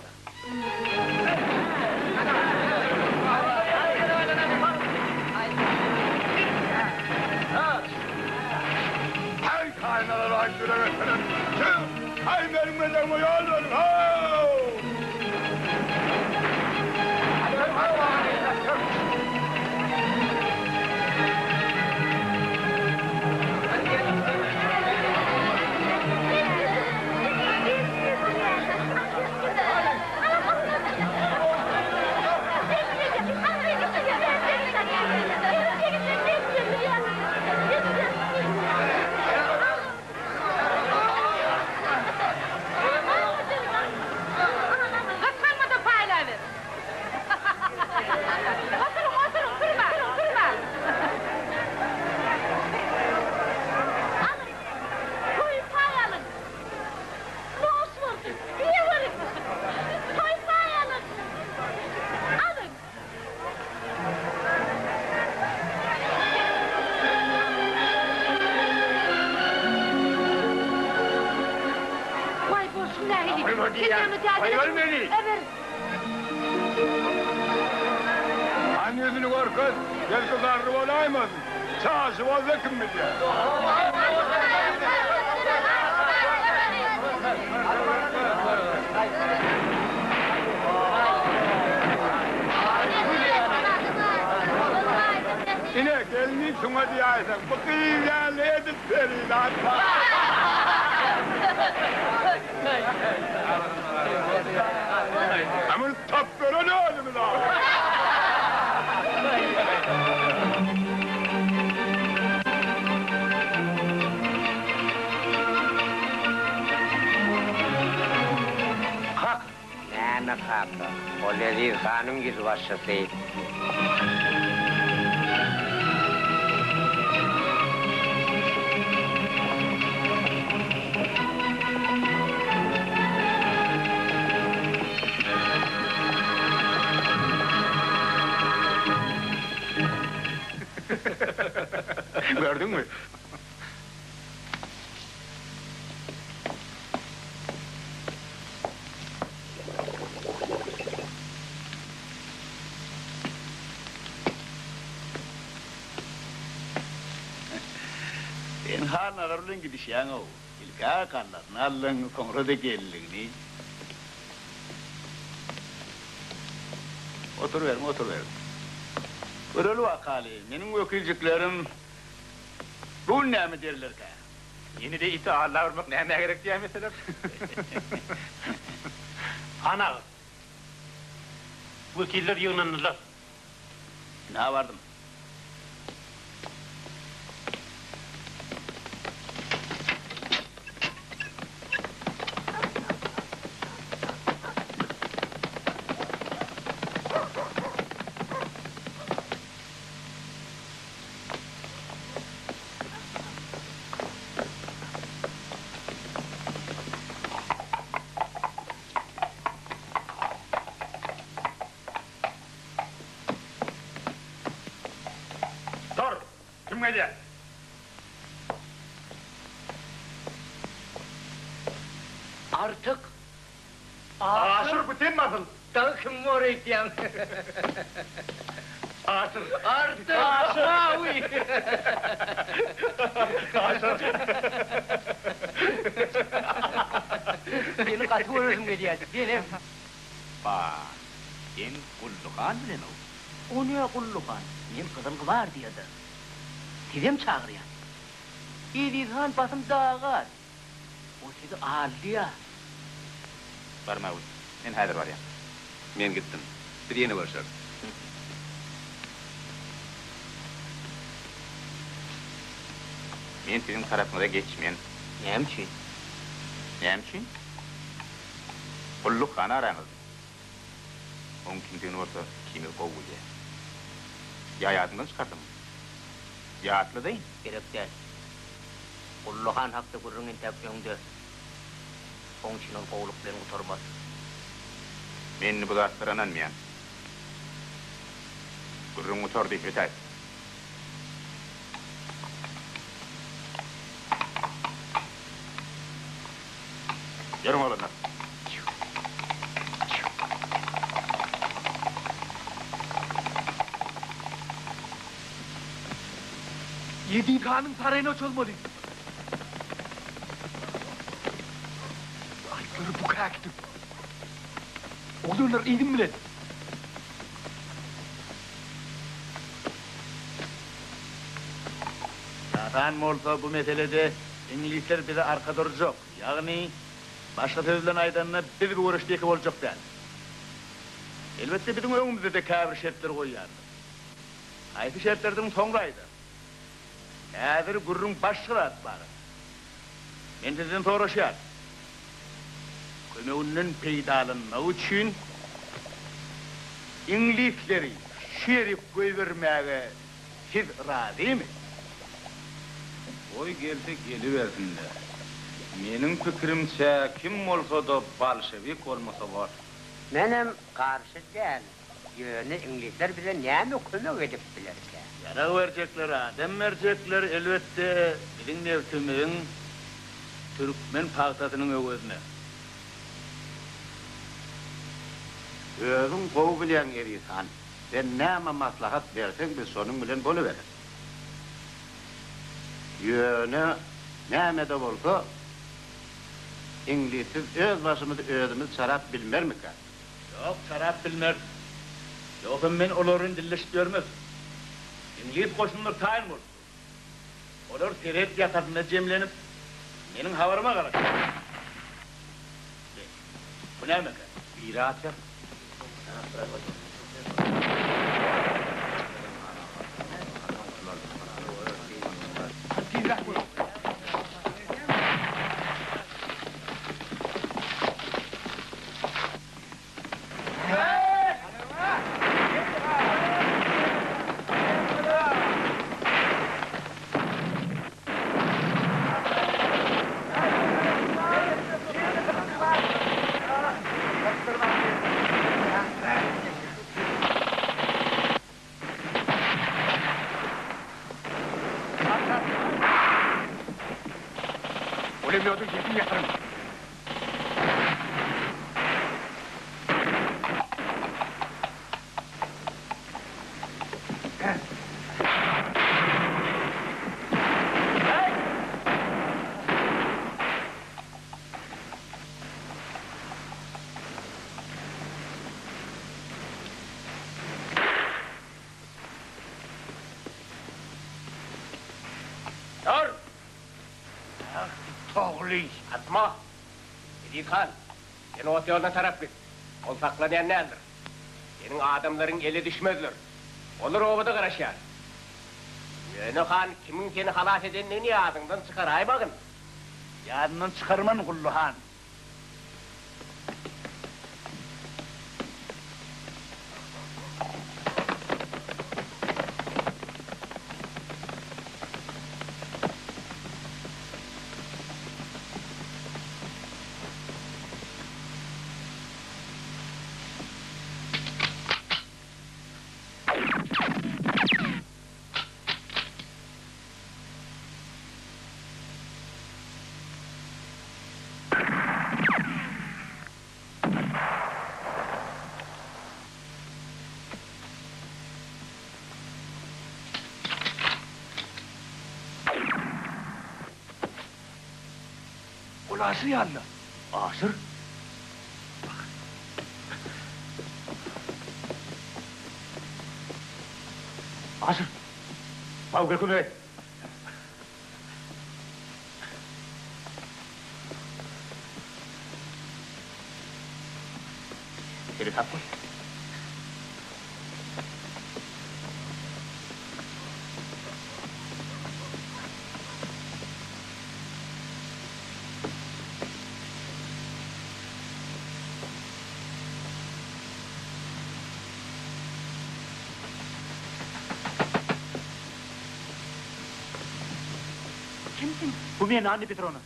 Hay kaynalar aşkına verin. Hay benim mezarıma yalvarın. Hayvan beni. Evet. Annesini gör kız. Gel kızarlı olaymasın. Çağışı olsa kim biliyor? İnek elini şuna diyaysan. Bu kıyıya ne edip verin lan? Ama taplara ne oldu lan? Ne haklı? O Elizhan'ın yüzbaşısı. Gördün mü? hal nagarulun gidişyan o. İlka kallar nallan kongrada gelliğini. Otur verim. Öyle vakali, benim vekilciklerim bu ne mi derler ki? Yeni de iti ağırla vurmak neyine gerek diye mesela. Ana. Vekiller yığınlanırlar. Ne vardım? Kim geldi? Artık Aşır bütün nasıl? takım var ihtiyam. Aşır. Artık aşağı. Beni katı vurursun diye. Benim. Bak, sen kullukan bilen o. O ne kullukan? Men kızım var diyordu. Sizem çağırıyor. İlhan basım dağıt. O sizi ağırlıyor. Barma ol. Men hadir var ya. Men gittim. Bir yeni başlar. Men sizin tarafına geçmeyen. Nemçi? Nemçi? Kulluk kana aranız. On kimden olsa kimi kovulya. Ya yadından çıkardım. Yatlı değil. Gerek değil. Kullukan hakta gurrungin tepkiyondu. Onçinin kovuluklarını oturmaz. Menni bu dağıttıranan miyan. Gurrun otur deyip ötay. Yarım olanlar. Yedi Khan'ın sarayına çözmeli. Ayakları bu kaya gidip. Oluyorlar iyiydim bile. Zaten olsa bu meselede İngilizler bize arka duracak. Yani başka sözlerin aydanına biz bir uğraştaki olacak değil. Elbette bizim önümüzde de kâbir şartlar koyardı. Aydı şartlardan sonraydı. Hazır gurrun başkırat var. Ben sizden soruşar. Kömeğinin peydalanma için İngilizleri şerif koyvermeye siz razı mı? Oy gelse geliversinler. Menin fikrimçe kim olsa da Bolşevik olmasa var. Menem karşı değil. Yönü İngilizler bize ne mi kömek edip bilir ki? Yara verecekler, adam verecekler elbette. Bizim mevtümün Türkmen paksatının öğüzüne. Özün kov bilen erisan. Sen näme maslahat bersen biz sonun bilen boluverir. Yönü näme de bolsa İngilizsiz öz başımızı özümüz şarap bilmer mi ki? Yok, şarap bilmer. Yoksa men onların dilleşip görmez. İngiliz koşunlar tayin olur. Olar seret yakasında cemlenip menin havarıma kalır. Bu ne mi ki? Bir rahat ver. Olemiyordun kesin yakarım. Polis. Atma. Edip Han, sen ot yoluna taraf git. Ol saklanan nedir? Senin adamların ele düşmezler. Olur ovada karaşar. Yani Han, kimin seni halat edenini adından çıkaray bakın. Yadından çıkarman Kulluhan. Asır yandı. Asır? Asır. Kavga kunu. Herif haklı. Bu men Anni Petrovna.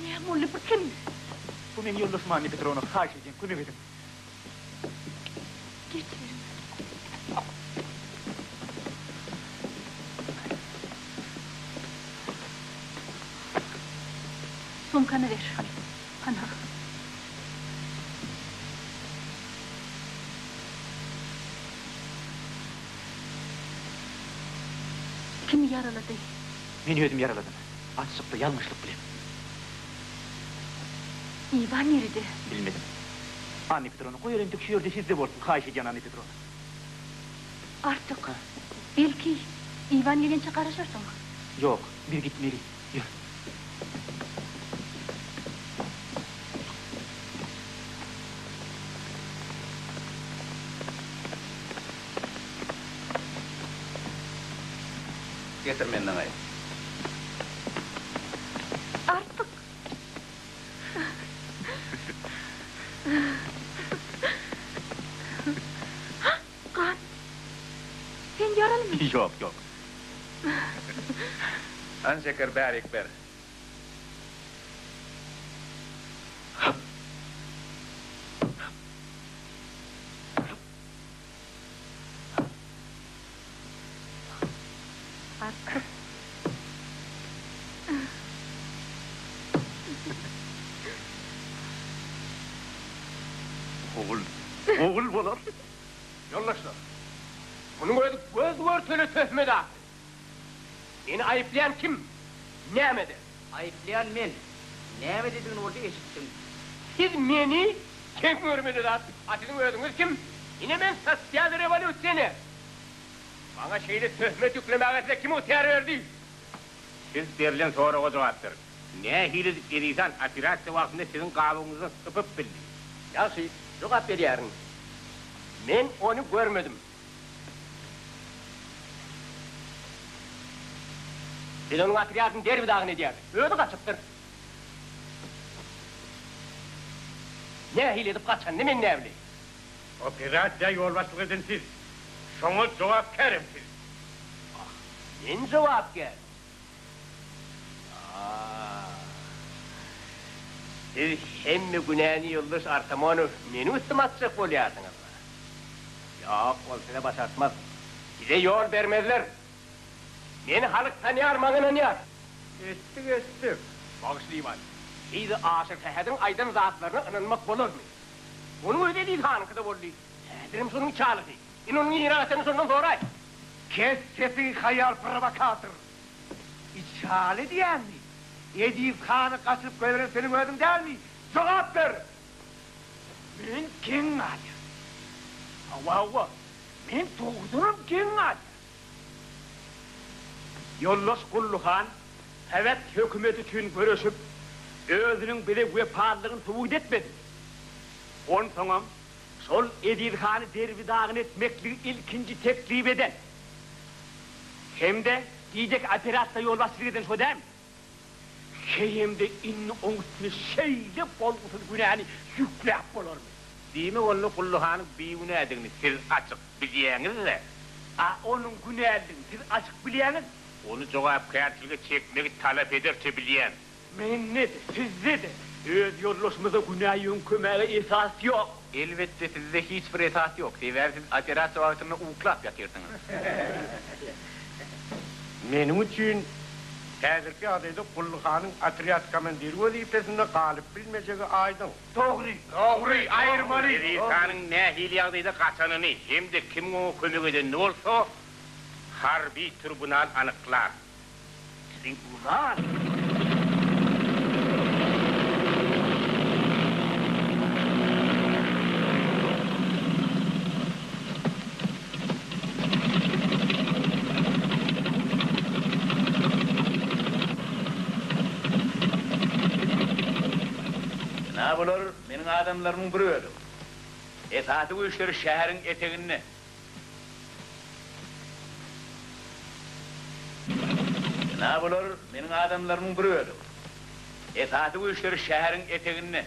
Ne mulli bu kim? Bu men yoldaşım Anni Petrovna. Haş edin, kömek edin. Getirin. Sumkanı ver. Ana. Kimi yaraladı? Beni ödüm yaraladım. Açlıkta yanlışlık bile. İvan nerede? Bilmedim. Anni Petrovna koyarım tüküşüyor de siz de borsun. Haş edin Anni Petrovna. Artık. Belki İvan gelince karışırsın. Yok, bir gitmeli. Yürü. Getir menden ayı. Artık. Kan. Sen yaralı mı? Yok, yok. An şeker bärik ber. Artık. Oğul bolar. Yoldaşlar, bunun öyle göz örtülü töhmet attı. Beni ayıplayan kim? Nemedi? Ayıplayan men. Ne mi dedin orada eşittim. Siz beni kim görmedi attı? Atının ödünüz kim? Yine ben sosyal revolüsyonu. Bana şeyle töhmet yüklemekle kim o terördi? Siz verilen soruğa cevaptır. Ne hile ediysen operasyon vaktinde sizin kabuğunuzu ıpıp bildi. Yaxşı, cevap veriyorum. Ben onu görmedim. Sen onun operasını derbi dağın ederdi. Öyle kaçıptır. Ne hile edip kaçan, ne men nevli? Operasyon yol başlık edin siz. Şonu cevap verin siz. Ben cevap gel. Siz hemmi günahını yıldız Artamonov meni üstüme atacak oluyorsunuz. Yok, ol size başartmaz. Size yol vermezler. Beni halık tanıyar, mağın anıyar. Ettik. Bağışlayayım hadi. Siz aşık sehedin aydın zatlarına ınanmak olur mu? Onun öyle değil hanım kıda bolli. Sehedirim sonun çağlığı. İnonun iğrenatını sonundan sonra. Kes sesini hayal provokatör. İçhali diyen mi? Edip kanı kaçıp koyveren senin ödün değil mi? Cevap ver! Ben kim adı? Hava. Ben toğdurum kim adı? Yollos Kulluhan, evet hükümet için görüşüp özünün bile vepadlığını tuvud etmedi. On soňam sol Edirhan'ı dervidağın etmeklik ilkinci teklif eden hem de diyecek operatsiya yol başçılık eden şo dem. Hem de inni oňusyny şeýle bolgusyň günäni ýükläp bolarmy. Diýme onu Kulluhan'ın biýüne edini siz açyk bilýäňiz-de. Onun günäliğini siz açyk bilýäňiz. Onu jogapkärçiligi çekmegi talap ederse bilýän. Men ne de, sizde de öz yollaşmada günahın kömäge esas ýok. Elbette sizde hiç bir esas yok. Sever siz operasiya wagtyny uklap ýatyrsyňız. Menim üçin häzirki ýagdaýda Kulluhan'ın otryad komandiri wezipesinde galyp bilmejegi aýdyň. Dogry, aýyrmaly. Edirhanyň nähili ýagdaýda gaçanyny hemde kim oňa kömek edenini bolsa harbi tribunal anyklar. Tribunal? Ne bular? Menin adamlarımın bir ölü. Esatı bu işleri şehrin eteğine. Ne bular? Menin adamlarımın bir ölü. Esatı bu işleri şehrin eteğine.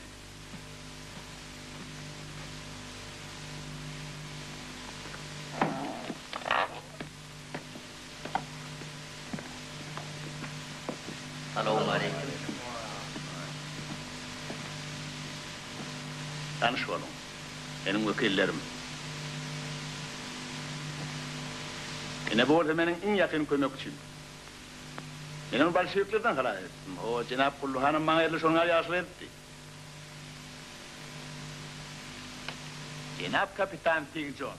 Selamun aleyküm. Tanış olun. Benim vekillerim. Yine bu orada benim en yakın kömekçim. Benim Bolşeviklerden halas ettim. O Cenab-ı Kulluhan'ın bana yerli şonlar yaşlı etti. Cenab-ı Kapitan Tigjon.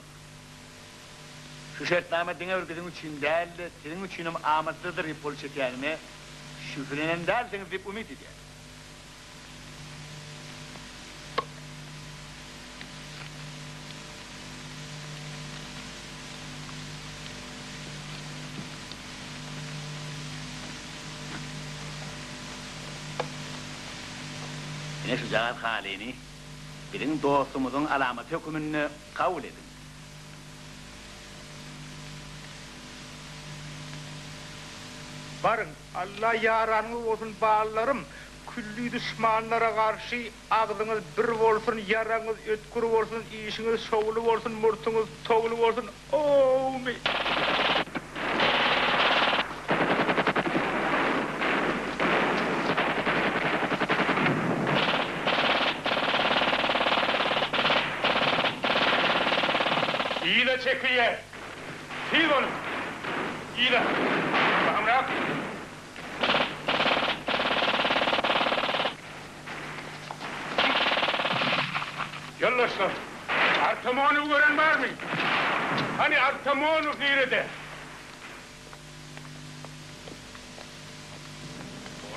Şu şertname dine örgütün için değerli, senin içinim amatlıdır hipol çekenime şükrenen derseniz hep ümit eder. Yine şu Cahat halini, birin dostumuzun alamet hükmünü kabul edin. Barın, Allah yaranı olsun bağlarım, külli düşmanlara karşı ağzınız bir olsun, yaranız ötkür olsun, işiniz şoğlu olsun, murtunuz toğlu olsun, oğmi! İyile çekiye! Siz onu! İyile! Bakın bırak! Yollaşlar! Artamon'u gören var mı? Hani Artamon'u nerede?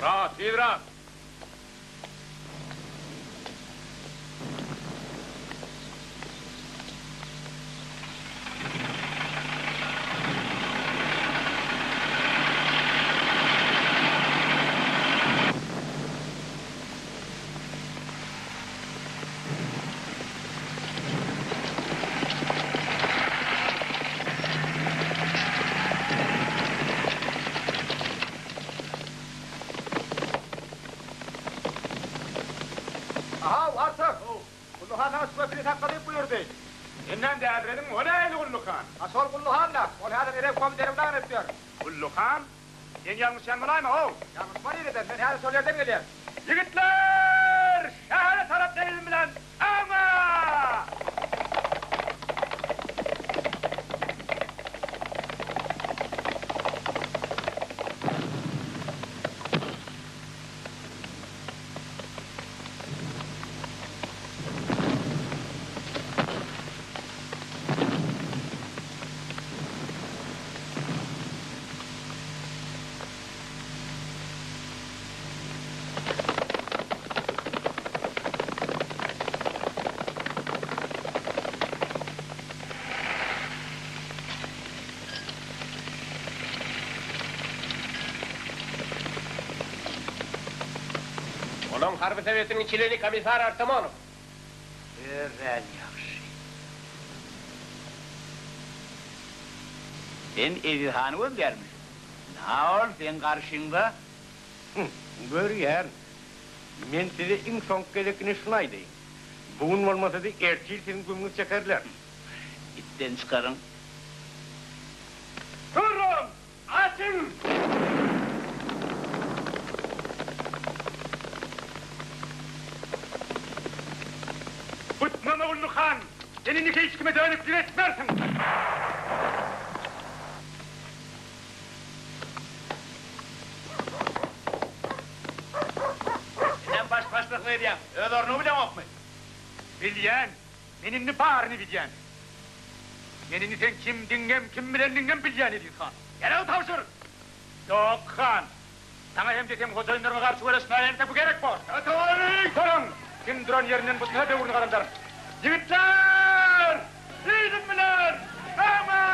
Ora, Sidra! İnnen değerledim, o neydi Kulluhan? Asol Kulluhan'la, o hada nereye komiserimden öpüyor. Kulluhan? Sen yanlış yanmalayma o. Yanlış var yerden, ben hadi sol yerden geliyorum. Yigitler! Şehre taraf değilim bilen, ama! Son Harbi Sovetinin Çileli komisar Artamonov. Eren yaxşı. Sen Ezihan'ı özlermişsin. Ne ol sen karşında? Gör yer. Men size en son gerekini şunaydayım. Bugün olmasa da erçil senin gümünü çekerler. İtten çıkarın. Durun! Açın! Kutman oğlu Han! Senin hiç kime dönüp diretmersin! Sen başlık ne diyeyim? Öz ornu bile yok mu? Bilyen, menini bağırını bilyen. Menini sen kim dingem, kim bilen dingem bilyen edin Han. Gene o tavşır. Yok Han. Sana hem desem hocaynlarıma karşı uğraşmayan da bu gerek var. Atavayın! Durun! Kim duran yerinden bu sıra devurunu karınlar. Yigitler! İyidin miler? Ama!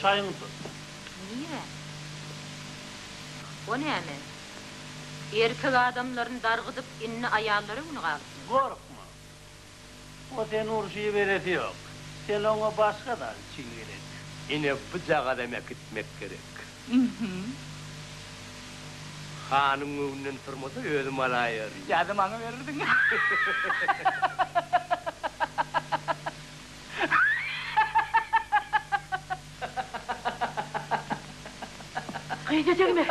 Şayını tut. Niye? O ne mi? Erkek adamların dargıdıp inni ayarları mı kalsın? Korkma. O sen urşuyu vereti yok. Sen ona başkadan için gerek. Yine bıçağa demek gitmek gerek. Hanım önünden turmasa özüm alayır. Yadım anı verirdin. Kıyacak mı?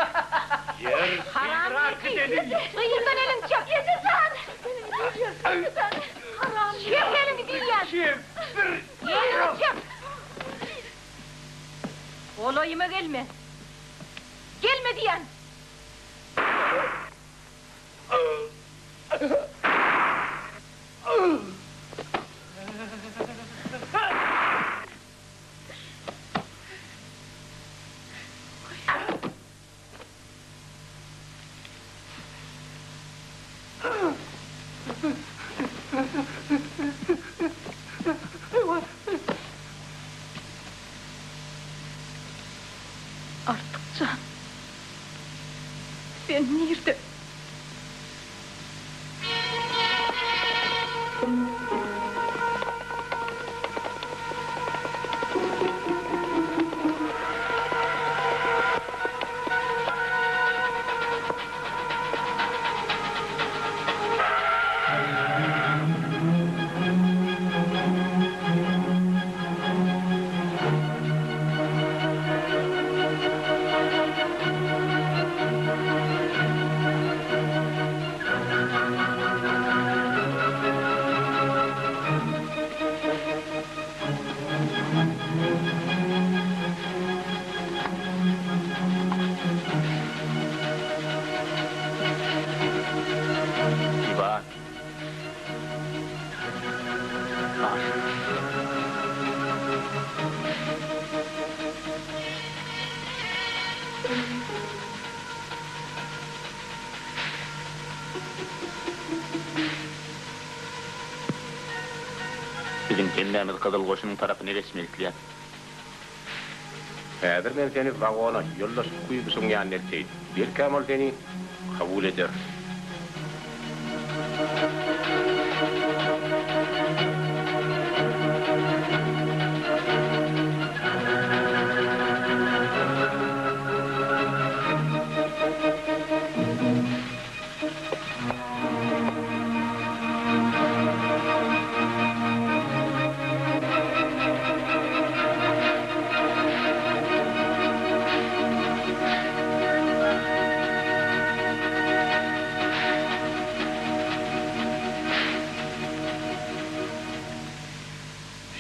Yer Haram gidelim. Kıyırdan elin çek. Yedirsen. Haram. Çek elini diyen. Elini çek. Olayıma gelme. Gelme diyen. Artık can. Sen nerede? Kibar. Bizim kendimiz Kızıl Koşunun tarafını resmilikleyen. Häzir men seni vagona yollaşıp kuýubysyň ýanyna etseýdim. Belki ol seni kabul eder.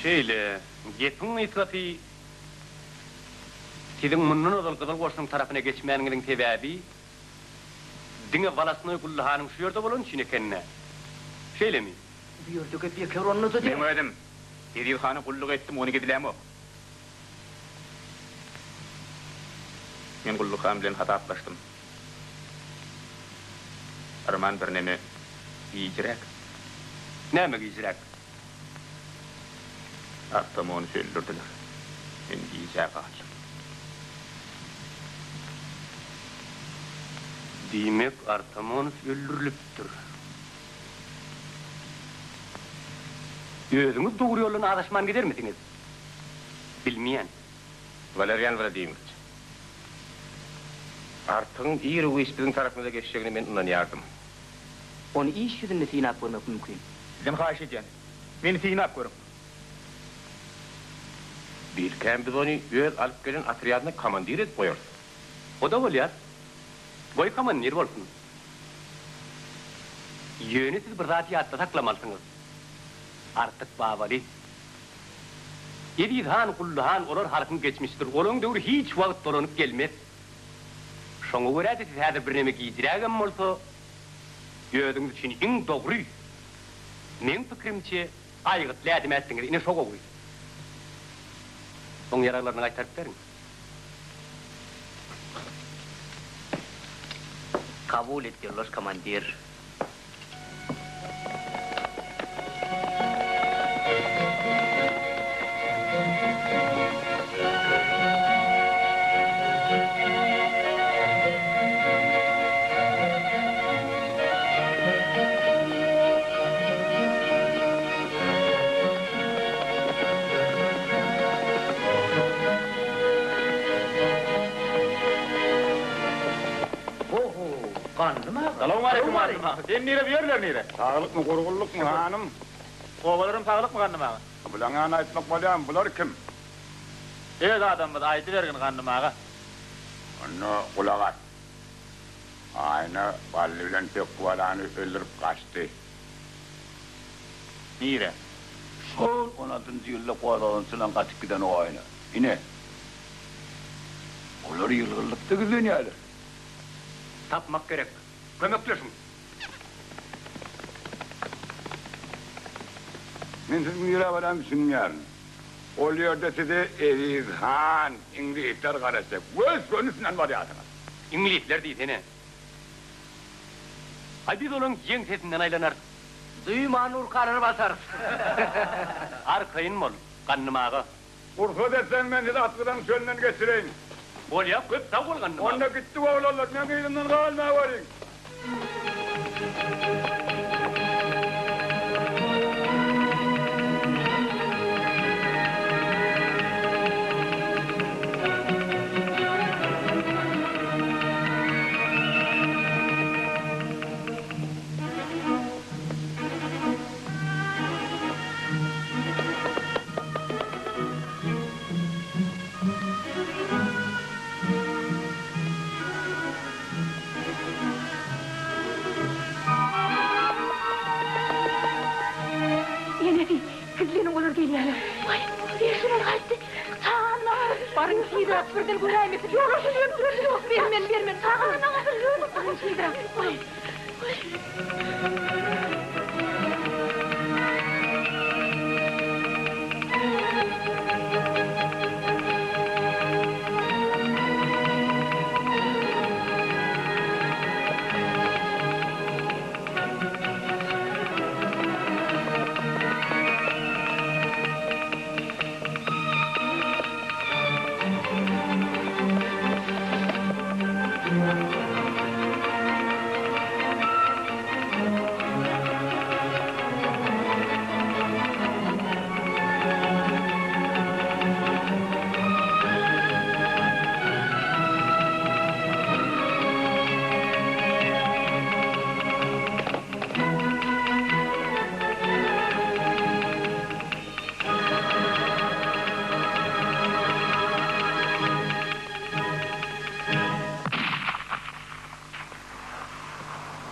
Şeýle, gepin ýetgäti Sizin mundan ozal Kızıl Koşunun tarafına geçmeýäniginiň sebäbi diňe balasyny gullahanyň şu ýerde bolan üçin ekenne. Şeýlemi? Bu ýerdeki bekar onnudy diýip. Men öýdüm. Edil hany gulluk etdim, ony gedilämi? Men gulluk han bilen hataplaşdym. Arman bir neme ýigirek. Näme ýigirek? Attam onu öldürdüler. Men ýigirek galdım. Diýmek Artamon öldürilipdir. Özüňiz dogry ýoldan adaşman gider misiniz? Bilmeýän. Valerian Vladimirovич. Artyň ýeri Uýspyň tarapyna geçişigini men unanýardım. Onu iş yüzünde sinap görmek mümkün. Sizden haýyş edýän. Meni sinap görüp. Bir kän biz onu öz alyp gelen atriadyna komandir edip goýar. O da bolýar. Goý komandir bolsun. Ýöne siz bir zat ýatda saklamalsyňyz. Artık babali. Edilhan kulluhan olar halkyň geçmişdir. Olaň döwri hiç wagt dolanyp gelmez. Şoňa görä siz häzir bir neme giýdirägem bolsa, ýödüňiz üçin iň dogry. Men pikirimçe aýgyt lädimäsdiňiz ine şoga goý. Oň ýaralaryny aýtaryp beriň. Kabul etdiler komandir. Kandım ha. Salamu aleyküm hanım. Sen nire biyorlar nire? Sağlık mı, kurgulluk mu hanım? Oğullarım sağlık mı kandım ağa? Bulan aytmak bolan, bular kim? Evet adamız aytı vergin kandım ağa. Onu kulak at. Aynı balli bilen tek kuvalanı öldürüp kaçtı. Nire? Sol 16. yılda kuvalanısından kaçıp giden o aynı. Yine. Onlar yılgırlıkta güzel yani. Tapmak gerek. Kömekleşin. Men sizin yere varan düşünüm yarın. O yerde size Elizhan, İngilizler karışacak. Öz konusundan var ya. İngilizler değil seni. Ay biz onun yen sesinden aylanar. Duyman urkarını basarız. Arkayın mol, kanım ağa. Urfa dersen ben size atkıdan çölünden geçireyim. Bol yap, köp sağ ol kanım ağa. Onda gitti oğlanlar, ne kıyılından kalmaya varayım. Ay, yaşına kaydı. Sağına barın şeyde birden göreyim. Yok, vermen. Sağına barın şeyde. Ay.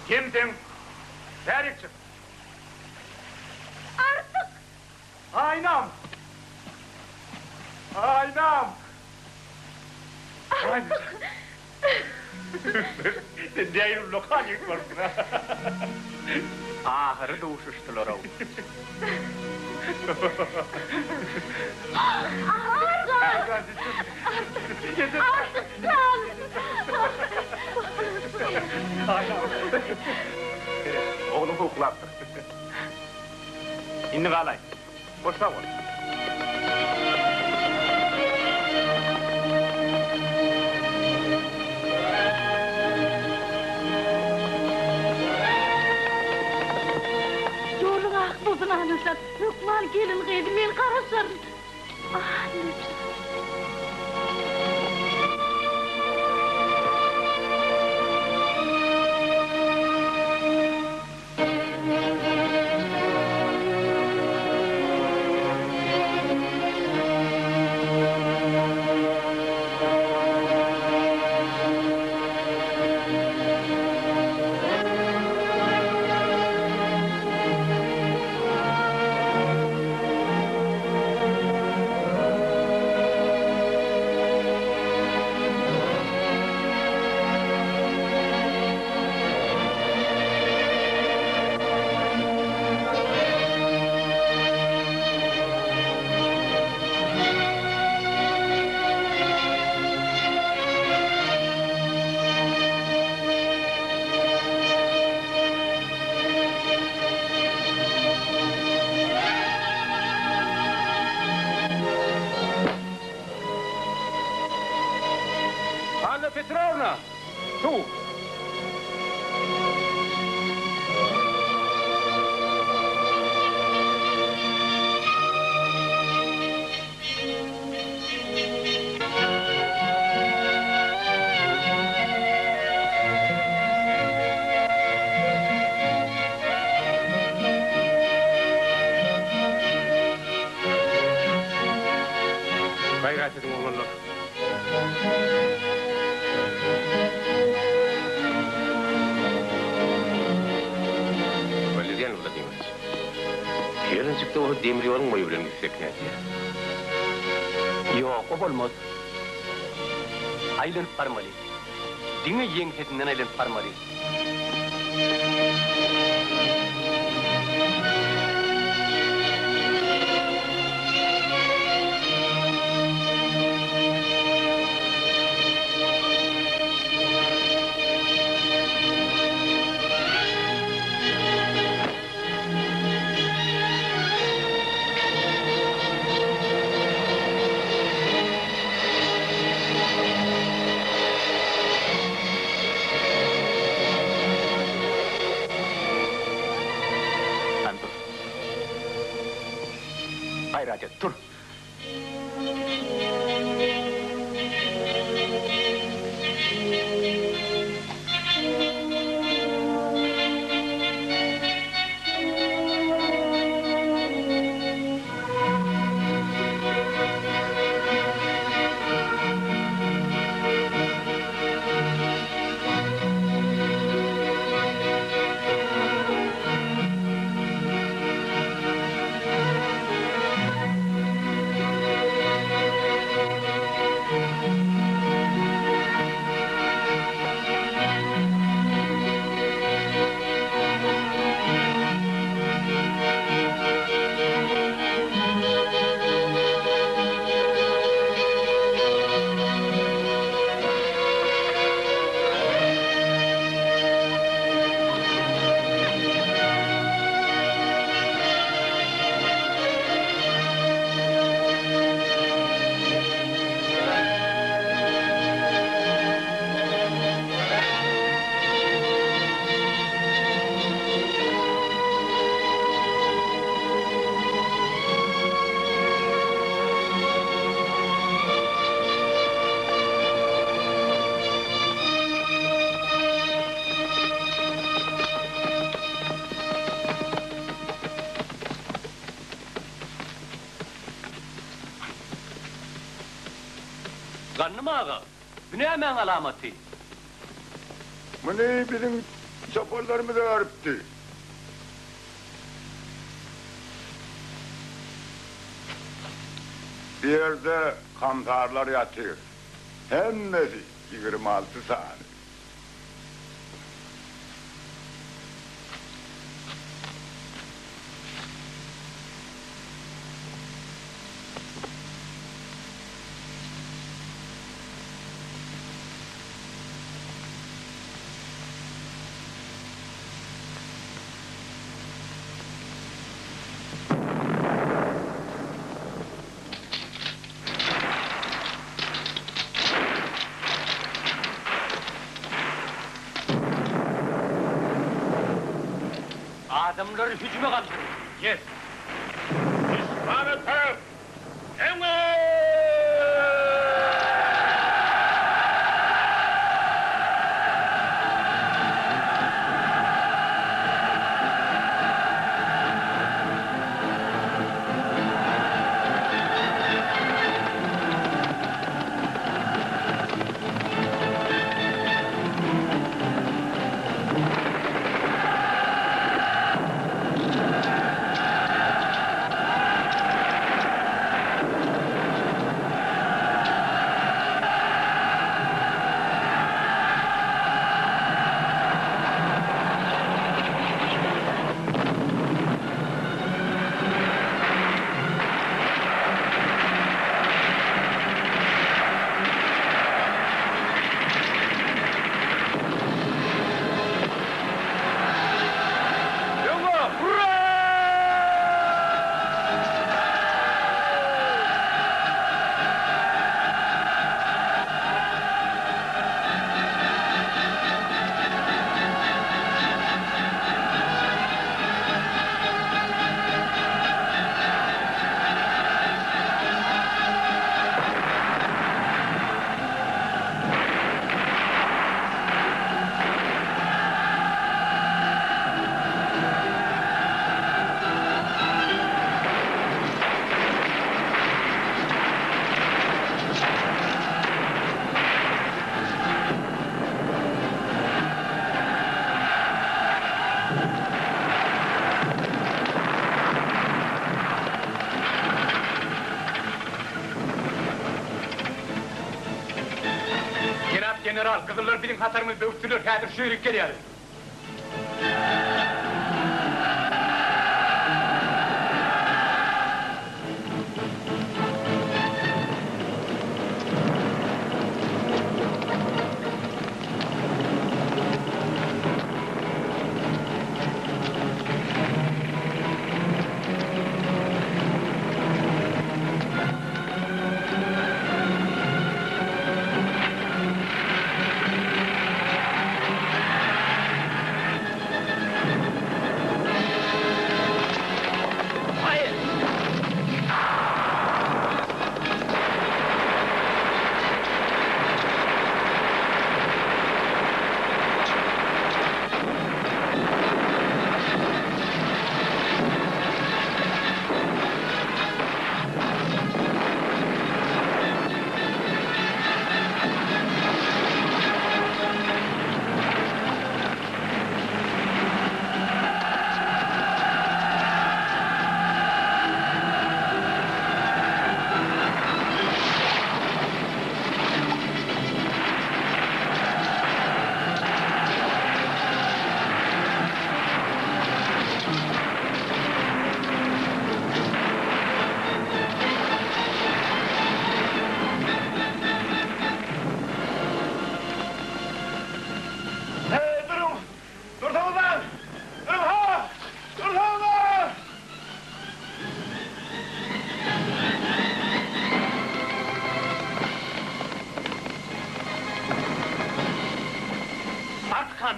Kimsin? Tarih çık. Artık. Aynam. Aynam. Artık. Değil lokal yıkmarsın ha. Ahırı da uçuştular o. Oğlum hukuklattır. İnni kalay. Boşta ol. Yolun akbozun anırsan. Hükman gelin kıydı, men karasarım. Ah, nefis. Anna Petrovna! Tu! Valerian Vladimirovich. Gelincikte o demir yolun boyu bilen gitsek ne diye? Yok, o bolmaz. Aylanıp barmalı. Dine yengtetinden aylanıp barmalı. Hayır, dur. Gannım ağa, bu ne hemen alameti? Bu ne bizim çapallarımızı örptü. Bir yerde kantarlar yatıyor. Hemmesi 26 saniye. Adamlar hücuma kaldı. Yes. Düşmanı taraf. Emre! general, kızıllar bizim hatarımızda üstülür, häzir şüyrik gelýär.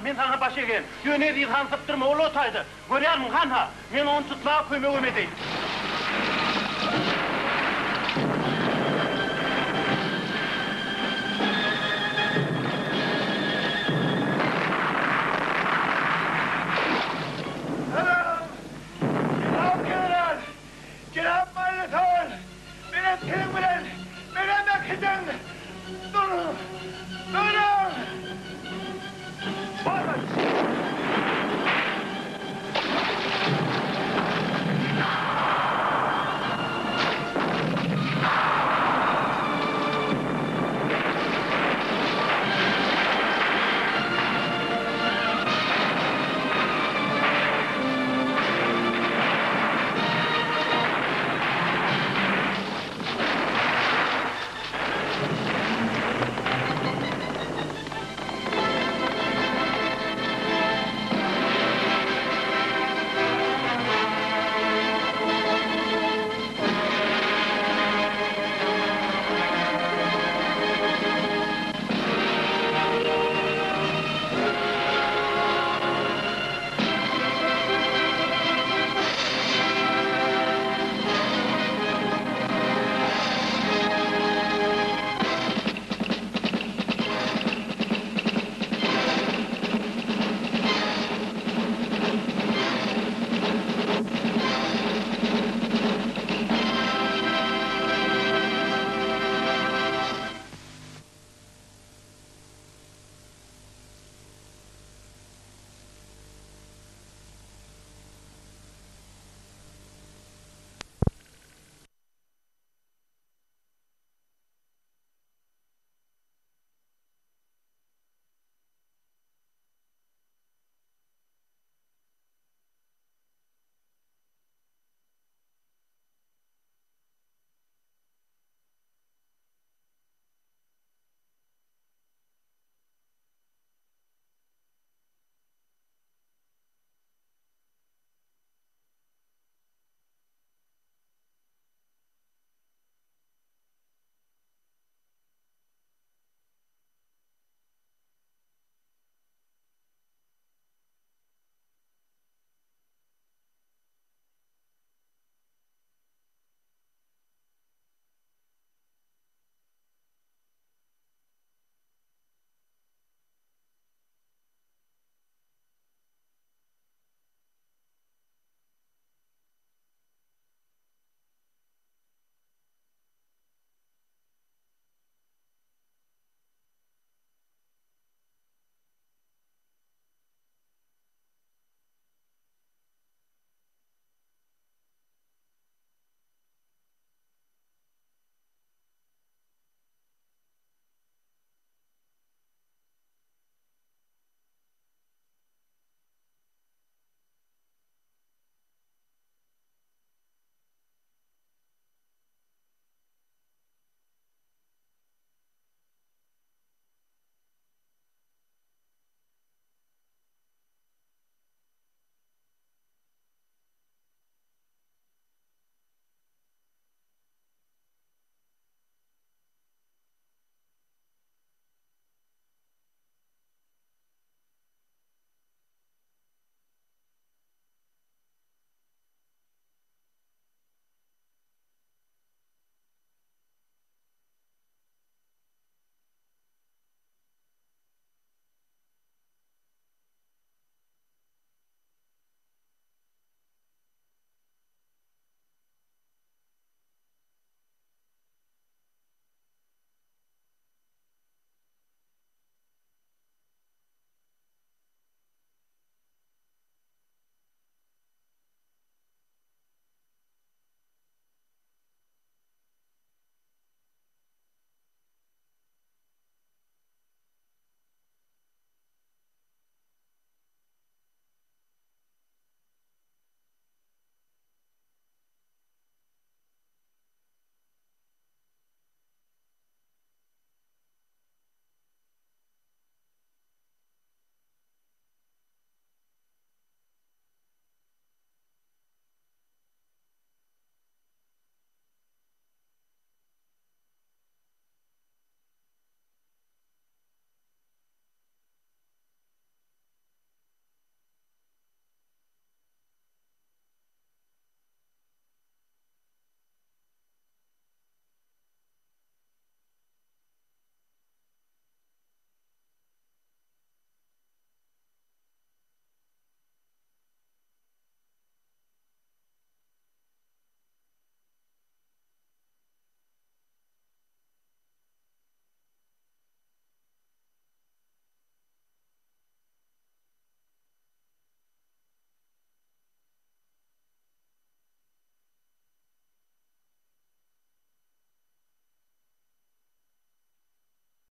Men sana baş egen, yöne bir han sıptırma olu otaydı. Görýär miň han ha? Men onu tutmağa kömegim edeyim. Cenab Malitor, benim telim bilen, benim de kızım. Durun, durun.